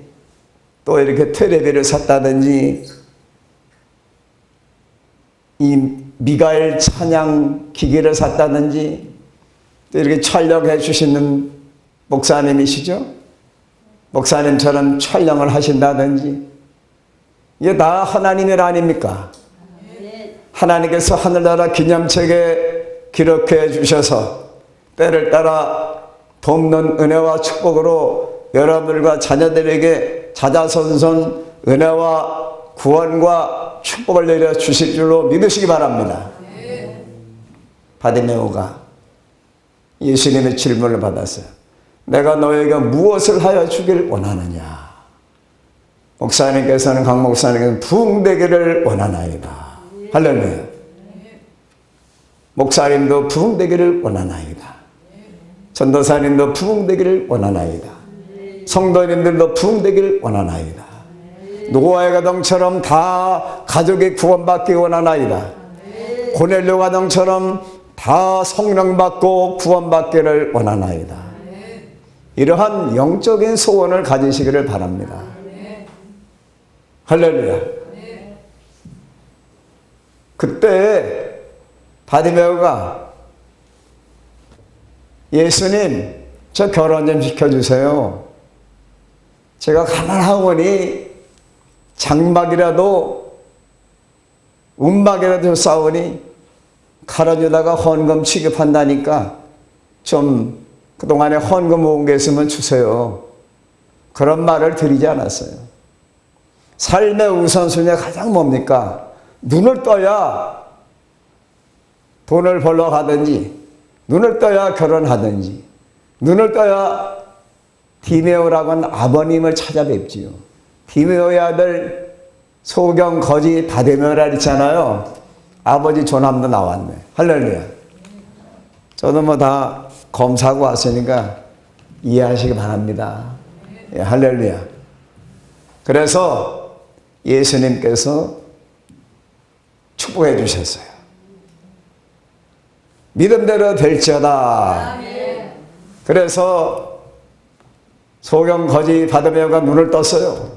또 이렇게 테레비를 샀다든지 이 미가엘 찬양 기기를 샀다든지 또 이렇게 촬영해 주시는 목사님이시죠? 목사님처럼 촬영을 하신다든지 이게 다 하나님의 일 아닙니까? 하나님께서 하늘나라 기념책에 기록해 주셔서 때를 따라 돕는 은혜와 축복으로 여러분들과 자녀들에게 자자손손 은혜와 구원과 축복을 내려 주실 줄로 믿으시기 바랍니다. 바디메오가 예수님의 질문을 받았어요. 내가 너에게 무엇을 하여 주길 원하느냐? 목사님께서는 강 목사님께서는 부흥되기를 원하나이다. 할렐루야. 목사님도 부흥되기를 원하나이다. 전도사님도 부흥되기를 원하나이다. 성도님들도 부흥되기를 원하나이다. 노아의 가정처럼 다 가족이 구원받기 원하나이다. 고넬료 가정처럼 다 성령 받고 구원받기를 원하나이다. 이러한 영적인 소원을 가지시기를 바랍니다. 할렐루야. 그때 바디메오가 예수님, 저 결혼 좀 시켜주세요. 제가 가난하오니 장막이라도 움막이라도 싸우니 갈아주다가 헌금 취급한다니까 좀 그동안에 헌금 모은 게 있으면 주세요. 그런 말을 드리지 않았어요. 삶의 우선순위가 가장 뭡니까? 눈을 떠야 돈을 벌러 가든지, 눈을 떠야 결혼하든지, 눈을 떠야 디메오라고 하는 아버님을 찾아뵙지요. 디메오의 아들 소경 거지 바디메오라 했잖아요. 아버지 조남도 나왔네. 할렐루야. 저도 뭐 다 검사하고 왔으니까 이해하시기 바랍니다. 예, 할렐루야. 그래서 예수님께서 축복해 주셨어요. 믿음대로 될지어다. 그래서 소경 거지 바디메오가 눈을 떴어요.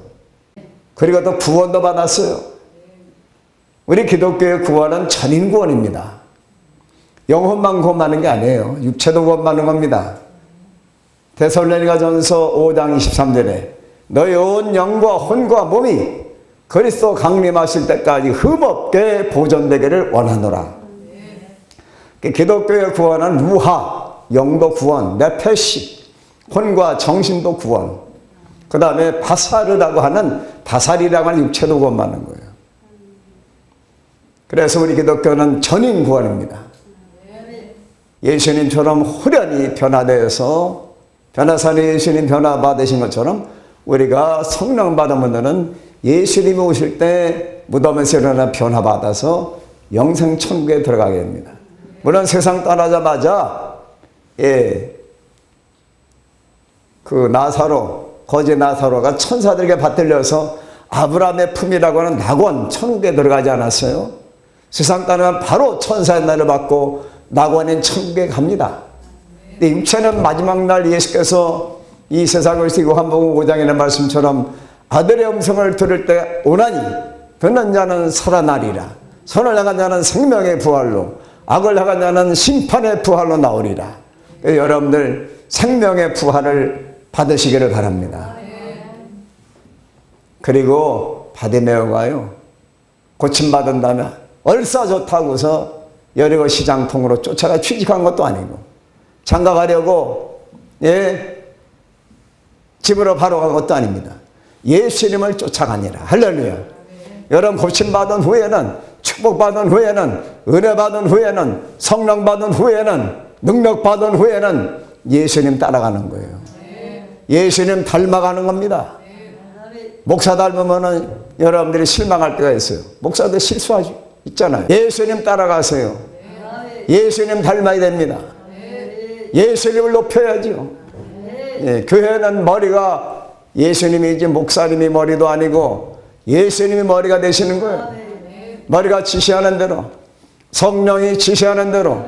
그리고 또 구원도 받았어요. 우리 기독교의 구원은 전인 구원입니다. 영혼만 구원받는 게 아니에요. 육체도 구원받는 겁니다. 데살로니가전서 5장 23절에 너희 온 영과 혼과 몸이 그리스도 강림하실 때까지 흠없게 보존되기를 원하노라. 기독교의 구원은 루하, 영도 구원, 네페시, 혼과 정신도 구원, 그 다음에 바사르라고 하는 바살이라고 하는 육체도 구원받는 거예요. 그래서 우리 기독교는 전인 구원입니다. 예수님처럼 호련히 변화되어서 변화산의 예수님 변화 받으신 것처럼 우리가 성령 받으면은 예수님이 오실 때 무덤에서 일어나 변화 받아서 영생 천국에 들어가게 됩니다. 물론 세상 떠나자마자 그 나사로, 거지 나사로가 천사들에게 받들려서 아브라함의 품이라고 하는 낙원 천국에 들어가지 않았어요? 세상 떠나면 바로 천사의 날을 받고 낙원인 천국에 갑니다. 근데 육체는 마지막 날 예수께서 이 세상을 쓰고 요한복음 5장이라는 말씀처럼 아들의 음성을 들을 때 오나니 듣는 자는 살아나리라. 선을 향한 자는 생명의 부활로, 악을 향한 자는 심판의 부활로 나오리라. 여러분들 생명의 부활을 받으시기를 바랍니다. 그리고 바디메오가요, 고침받은 다음에 얼싸 좋다고서 여리고 시장통으로 쫓아가 취직한 것도 아니고 장가 가려고 집으로 바로 간 것도 아닙니다. 예수님을 쫓아가니라. 할렐루야. 여러분 고침받은 후에는, 축복받은 후에는, 은혜받은 후에는, 성령받은 후에는, 능력받은 후에는 예수님 따라가는 거예요. 예수님 닮아가는 겁니다. 목사 닮으면은 여러분들이 실망할 때가 있어요. 목사들 실수하지 있잖아요. 예수님 따라가세요. 예수님 닮아야 됩니다. 예수님을 높여야죠. 교회는 머리가 예수님이지 목사님이 머리도 아니고 예수님이 머리가 되시는 거예요. 머리가 지시하는 대로, 성령이 지시하는 대로,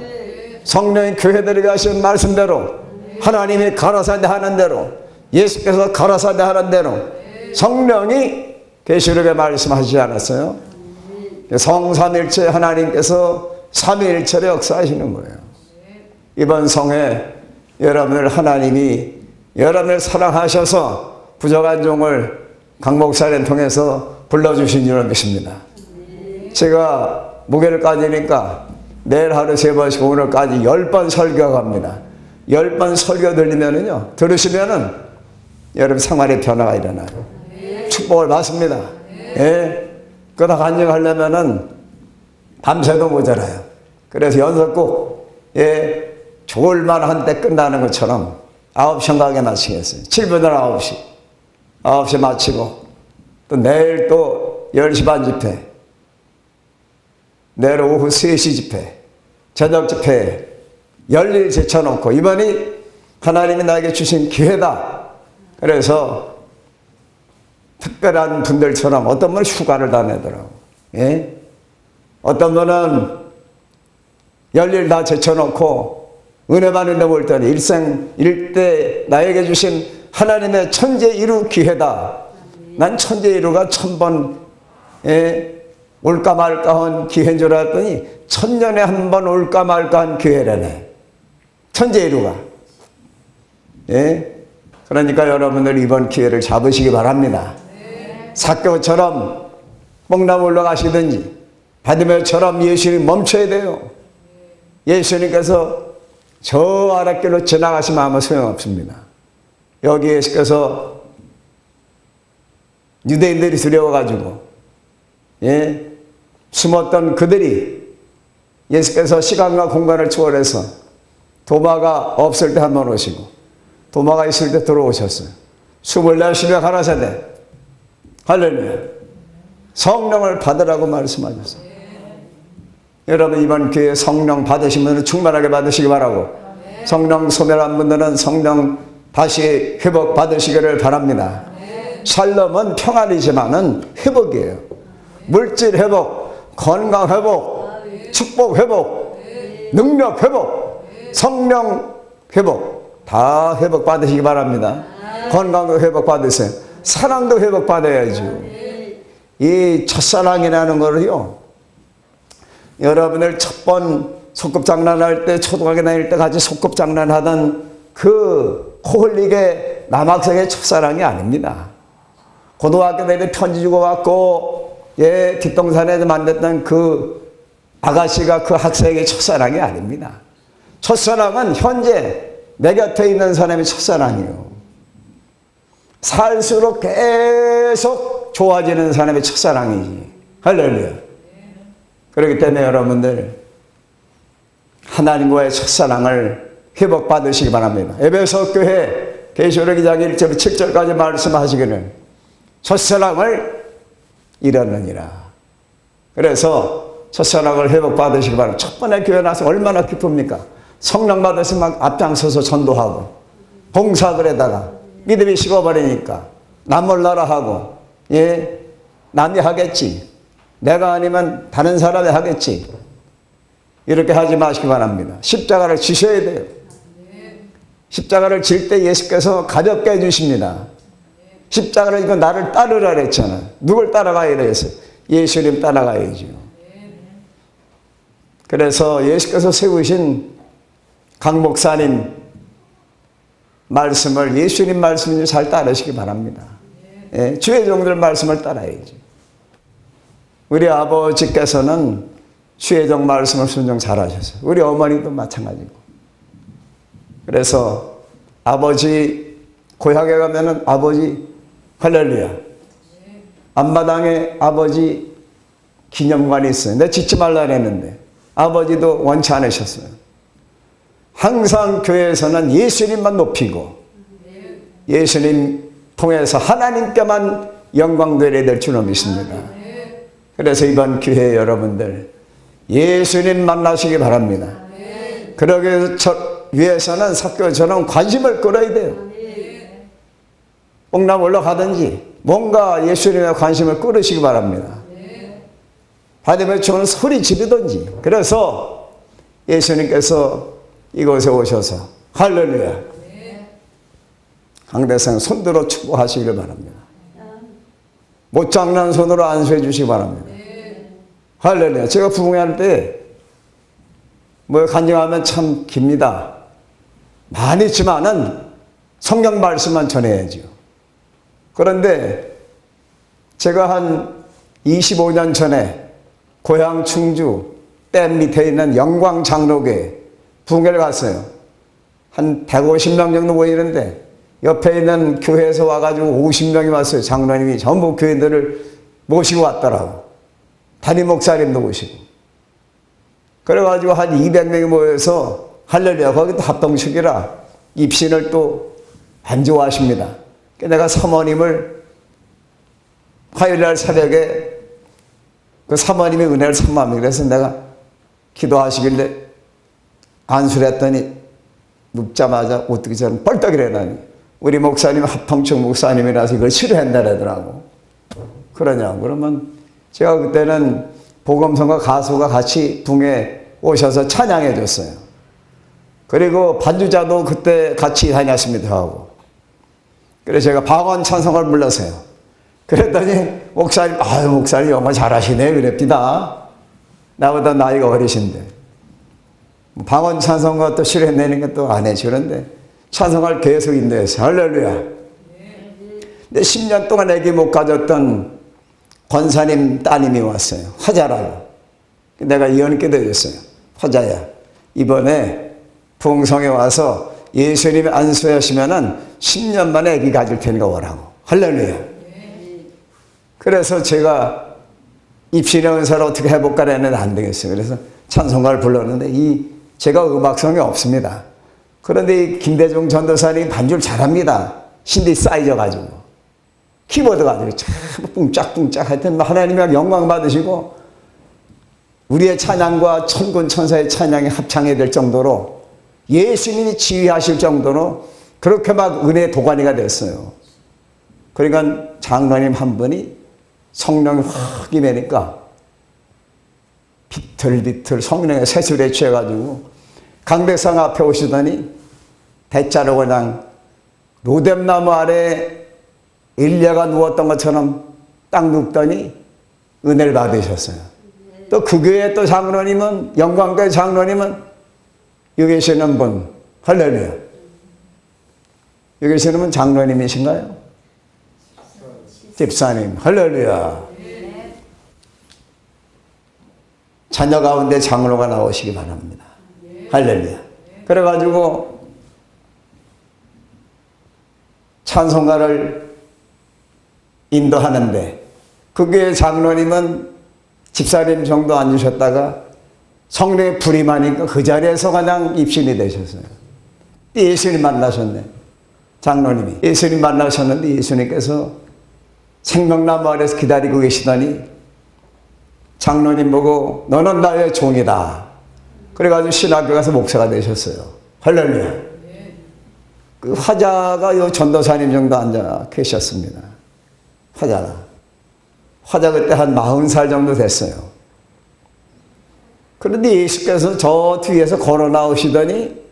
성령이 교회들에게 하신 말씀대로, 하나님이 가라사대 하는 대로, 예수께서 가라사대 하는 대로 성령이 계시록에 말씀하시지 않았어요? 성삼일체 하나님께서 삼위일체로 역사하시는 거예요. 이번 성에 여러분을 하나님이 여러분을 사랑하셔서 부족한 종을 강 목사를 통해서 불러주신 줄 믿습니다. 제가 목요일 까지니까 내일 하루 3번씩 오늘까지 10번 설교합니다. 10번 설교 들리면은요, 들으시면은 여러분 생활의 변화가 일어나요. 축복을 받습니다. 그러다 간증하려면은 밤새도 모자라요. 그래서 연속곡, 좋을만 때 끝나는 것처럼 9시 가게 마치겠어요. 7분을 9시. 9시 마치고, 또 내일 또 10시 반 집회, 내일 오후 3시 집회, 저녁 집회 열일 제쳐놓고, 이번이 하나님이 나에게 주신 기회다. 그래서 특별한 분들처럼 어떤 분은 휴가를 다 내더라고. 예? 어떤 분은 열일 다 제쳐놓고 은혜 받는 데 올 때는 일생 일대 나에게 주신 하나님의 천재 이루 기회다. 난 천재 이루가 1000번 올까 말까 한 기회인 줄 알았더니 1000년에 한 번 올까 말까 한 기회라네. 천재 이루가. 예? 그러니까 여러분들 이번 기회를 잡으시기 바랍니다. 삭개오처럼 뽕나무 올라가시든지 바디메처럼 예수님 멈춰야 돼요. 예수님께서 저 아랫길로 지나가시면 아무 소용없습니다. 여기 예수께서 유대인들이 두려워가지고 숨었던 그들이 예수께서 시간과 공간을 초월해서 도마가 없을 때 한 번 오시고 도마가 있을 때 들어오셨어요. 24시간 가라사대 할렐루야. 성령을 받으라고 말씀하셨어요. 여러분 이번 기회에 성령 받으신 분들은 충만하게 받으시기 바라고 성령 소멸한 분들은 성령 다시 회복 받으시기를 바랍니다. 샬롬은 평안이지만은 회복이에요. 물질 회복, 건강 회복, 축복 회복, 능력 회복, 성령 회복 다 회복 받으시기 바랍니다. 건강도 회복 받으세요. 사랑도 회복 받아야죠. 이 첫사랑이라는 거를요, 여러분들 첫 번 소꿉장난할 때 초등학교 다닐 때 같이 소꿉장난하던 그 코흘리게 남학생의 첫사랑이 아닙니다. 고등학교 다닐 때 편지 주고 왔고 뒷동산에서 만났던 그 아가씨가 그 학생의 첫사랑이 아닙니다. 첫사랑은 현재 내 곁에 있는 사람이 첫사랑이에요. 살수록 계속 좋아지는 사람이 첫사랑이지. 할렐루야. 그렇기 때문에 여러분들 하나님과의 첫사랑을 회복받으시기 바랍니다. 에베소 교회 계시록 2장 1절 7절까지 말씀하시기를 첫사랑을 이뤘느니라. 그래서 첫사랑을 회복받으시기 바랍니다. 첫 번에 교회 나서 얼마나 기쁩니까? 성령 받으시면 막 앞장서서 전도하고 봉사글에다가 믿음이 식어버리니까 남 몰라라 하고 남이 하겠지. 내가 아니면 다른 사람이 하겠지. 이렇게 하지 마시기 바랍니다. 십자가를 지셔야 돼요. 십자가를 질 때 예수께서 가볍게 해주십니다. 십자가를 지고 나를 따르라 그랬잖아. 누굴 따라가야 되겠어요? 예수님 따라가야죠. 그래서 예수께서 세우신 강 목사님 말씀을 예수님 말씀을 잘 따르시기 바랍니다. 주의 종들 말씀을 따라야죠. 우리 아버지께서는 주의 종 말씀을 순종 잘하셨어요. 우리 어머니도 마찬가지고. 그래서 아버지 고향에 가면은 아버지 할렐루야. 앞마당에 아버지 기념관이 있어요. 내가 짓지 말라 했는데 아버지도 원치 않으셨어요. 항상 교회에서는 예수님만 높이고 예수님 통해서 하나님께만 영광 되어야 될 줄로 믿습니다. 그래서 이번 기회에 여러분들 예수님 만나시기 바랍니다. 그러기 위해서는 삭개오처럼 관심을 끌어야 돼요. 뽕나무 올라가든지 뭔가 예수님의 관심을 끌으시기 바랍니다. 바디메처럼 소리 지르든지. 그래서 예수님께서 이곳에 오셔서 할렐루야 강대상 손들어 축복하시기를 바랍니다. 못장난 손으로 안수해 주시기 바랍니다. 할렐루야. 제가 부흥회할 때 뭐 간증하면 참 깁니다. 많이 있지만은 성경 말씀만 전해야죠. 그런데 제가 한 25년 전에 고향 충주 댐 밑에 있는 영광 장로교회 부흥회를 갔어요. 한 150명 정도 모이는데 옆에 있는 교회에서 와가지고 50명이 왔어요. 장로님이 전부 교인들을 모시고 왔더라고. 담임 목사님도 모시고. 그래가지고 한 200명이 모여서 할렐루야. 거기 또 합동식이라 입신을 또 안 좋아하십니다. 내가 사모님을 화요일날 새벽에 그 사모님의 은혜를 삼합니다. 그래서 내가 기도하시길래 안수를 했더니 눕자마자 어떻게 저는 뻘떡 일어나니 우리 목사님 합평충 목사님이라서 이걸 싫어한다더라고. 그러냐고. 그러면 제가 그때는 복음성과 가수가 같이 붕에 오셔서 찬양해 줬어요. 그리고 반주자도 그때 같이 다녔습니다. 하고. 그래서 제가 방언 찬송을 불렀어요. 그랬더니 목사님, 아유, 목사님 영어 잘하시네. 그랬습니다. 나보다 나이가 어리신데. 방언 찬송가 또 실현내는 게 또 안 해지. 그런데 찬송을 계속 인도했어요. 할렐루야. 근데 10년 동안 애기 못 가졌던 권사님 따님이 왔어요. 화자라고. 내가 예언께 드렸어요. 화자야, 이번에 부흥성에 와서 예수님이 안수하시면은 10년 만에 애기 가질 테니까 오라고. 할렐루야. 그래서 제가 입신의 은사를 어떻게 해볼까 했는데 안 되겠어요. 그래서 찬송가를 불렀는데 제가 음악성이 없습니다. 그런데 이 김대중 전도사님이 반주를 잘합니다. 신디 쌓여가지고. 키보드 가지고 참 뿡짝뿡짝 하여튼 하나님의 영광 받으시고 우리의 찬양과 천군 천사의 찬양이 합창이 될 정도로 예수님이 지휘하실 정도로 그렇게 막 은혜의 도가니가 됐어요. 그러니까 장로님 한 분이 성령이 확 임하니까 비틀비틀 성령의 세술에 취해가지고 강대상 앞에 오시더니 대자로 그냥 로뎀나무 아래 엘리야가 누웠던 것처럼 딱 눕더니 은혜를 받으셨어요. 또 그 교회 또 장로님은, 영광교회 장로님은 여기 계시는 분, 할렐루야. 여기 계시는 분 장로님이신가요? 집사님, 할렐루야. 자녀 가운데 장로가 나오시기 바랍니다. 할렐루야. 그래가지고 찬송가를 인도하는데 그 교회 장로님은 집사님 정도 앉으셨다가 성령의 불이 많으니까 그 자리에서 그냥 입신이 되셨어요. 예수님 만나셨네. 장로님이 예수님 만나셨는데 예수님께서 생명나무 아래서 기다리고 계시더니 장로님 보고 너는 나의 종이다. 그래가지고 신학교 가서 목사가 되셨어요. 할렐루야. 그 화자가 요 전도사님 정도 앉아 계셨습니다. 화자 그때 한 40살 정도 됐어요. 그런데 예수께서 저 뒤에서 걸어 나오시더니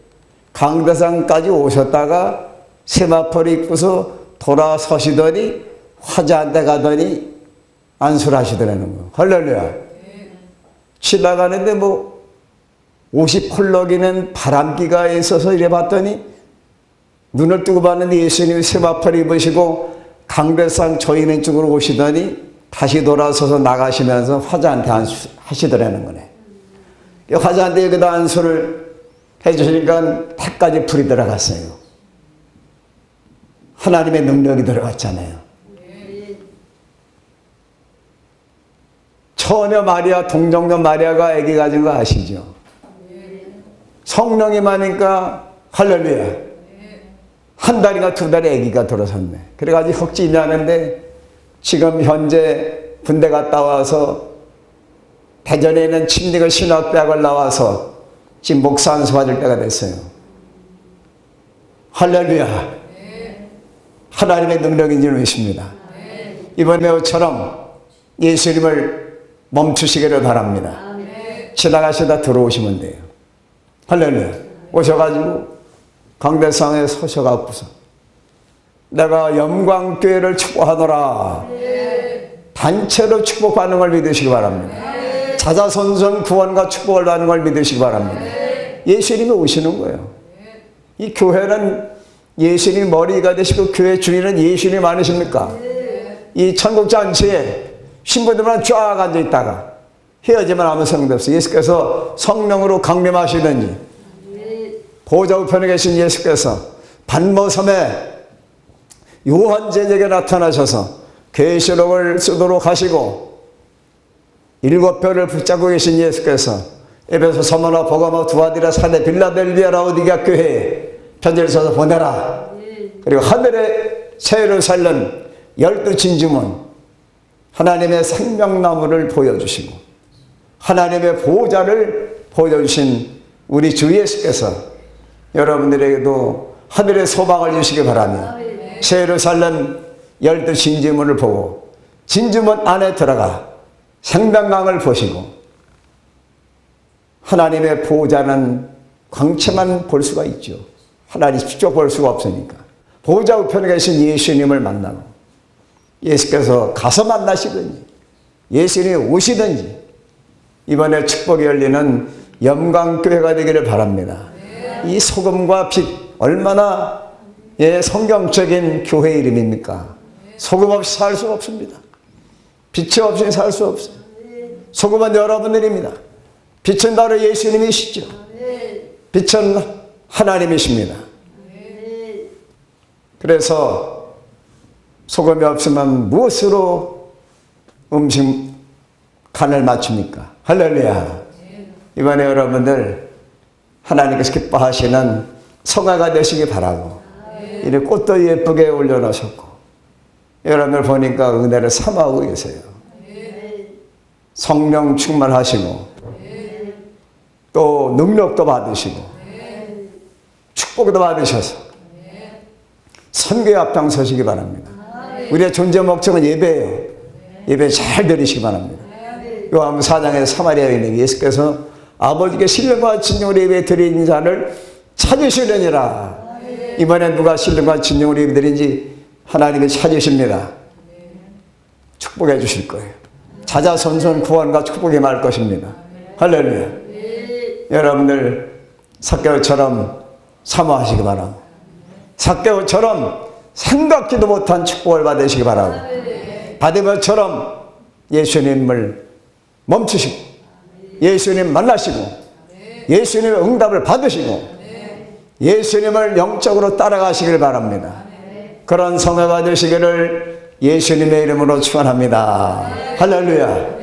강대상까지 오셨다가 세마포를 입고서 돌아서시더니 화자한테 가더니 안수를 하시더라는 거예요. 할렐루야. 지나가는데 뭐 옷이 펄럭이는 바람기가 있어서 이래 봤더니 눈을 뜨고 봤는데 예수님이 세마포를 입으시고 강대상 저희는 쪽으로 오시더니 다시 돌아서서 나가시면서 화자한테 안수하시더라는 거네. 화자한테 여기다 안수를 해주시니까 탁까지 불이 들어갔어요. 하나님의 능력이 들어갔잖아요. 처녀 마리아, 동정녀 마리아가 아기 가진 거 아시죠? 성령이 많으니까 할렐루야. 한 달인가 두 달에 아기가 들어섰네. 그래가지고 혁진이 하는데 지금 현재 군대 갔다 와서 대전에 있는 침례교 신학대학을 나와서 지금 목사 안수 받을 때가 됐어요. 할렐루야. 하나님의 능력인 줄 믿습니다. 이번 매우처럼 예수님을 멈추시기를 바랍니다. 지나가시다 들어오시면 돼요. 할렐루야. 오셔가지고 강대상에 서셔갖고서 내가 영광교회를 축복하노라. 단체로 축복받는 걸 믿으시기 바랍니다. 자자손손 구원과 축복을 받는 걸 믿으시기 바랍니다. 예수님이 오시는 거예요. 이 교회는 예수님이 머리가 되시고 교회 주인은 예수님이 아니십니까? 이 천국잔치에 신부들만 쫙 앉아있다가 헤어지면 아무 소용도 없어요. 예수께서 성령으로 강림하시더니 보좌 우편에 계신 예수께서 반모섬에 요한 제자에게 나타나셔서 계시록을 쓰도록 하시고 7별을 붙잡고 계신 예수께서 에베소, 서머나, 버가모, 두아디라, 사대, 빌라델비아, 라오디게아 교회에 편지를 써서 보내라. 그리고 하늘의 새 예루살렘 12진주문 하나님의 생명나무를 보여주시고 하나님의 보호자를 보여주신 우리 주 예수께서 여러분들에게도 하늘의 소망을 주시기 바라며 새 예루살렘 12 진주문을 보고 진주문 안에 들어가 생명강을 보시고 하나님의 보호자는 광채만 볼 수가 있죠. 하나님 직접 볼 수가 없으니까 보호자 우편에 계신 예수님을 만나고 예수께서 가서 만나시든지 예수님이 오시든지 이번에 축복이 열리는 영광교회가 되기를 바랍니다. 이 소금과 빛 얼마나 성경적인 교회 이름입니까? 소금 없이 살 수 없습니다. 빛이 없이 살 수 없어요. 소금은 여러분들입니다. 빛은 바로 예수님이시죠. 빛은 하나님이십니다. 그래서 소금이 없으면 무엇으로 음식 간을 맞춥니까? 할렐루야. 이번에 여러분들 하나님께서 기뻐하시는 성화가 되시기 바라고 이렇게 꽃도 예쁘게 올려놓으셨고 여러분들 보니까 은혜를 삼하고 계세요. 성령 충만하시고 또 능력도 받으시고 축복도 받으셔서 선교에 앞장서시기 바랍니다. 우리의 존재 목적은 예배예요. 예배 잘 드리시기 바랍니다. 요한복음 4장의 사마리아에 있는 예수께서 아버지께 신령과 진정으로 예배 드리는 자를 찾으시려니라. 이번에 누가 신령과 진정으로 예배 드린지 하나님이 찾으십니다. 축복해 주실 거예요. 자자손손 구원과 축복이 말 것입니다. 할렐루야. 여러분들 삭개오처럼 사모하시기 바랍니다. 삭개오처럼 생각지도 못한 축복을 받으시기 바라고 바디머처럼 예수님을 멈추시고 예수님 만나시고 예수님의 응답을 받으시고 예수님을 영적으로 따라가시길 바랍니다. 그런 성회가 되시기를 예수님의 이름으로 축원합니다. 할렐루야.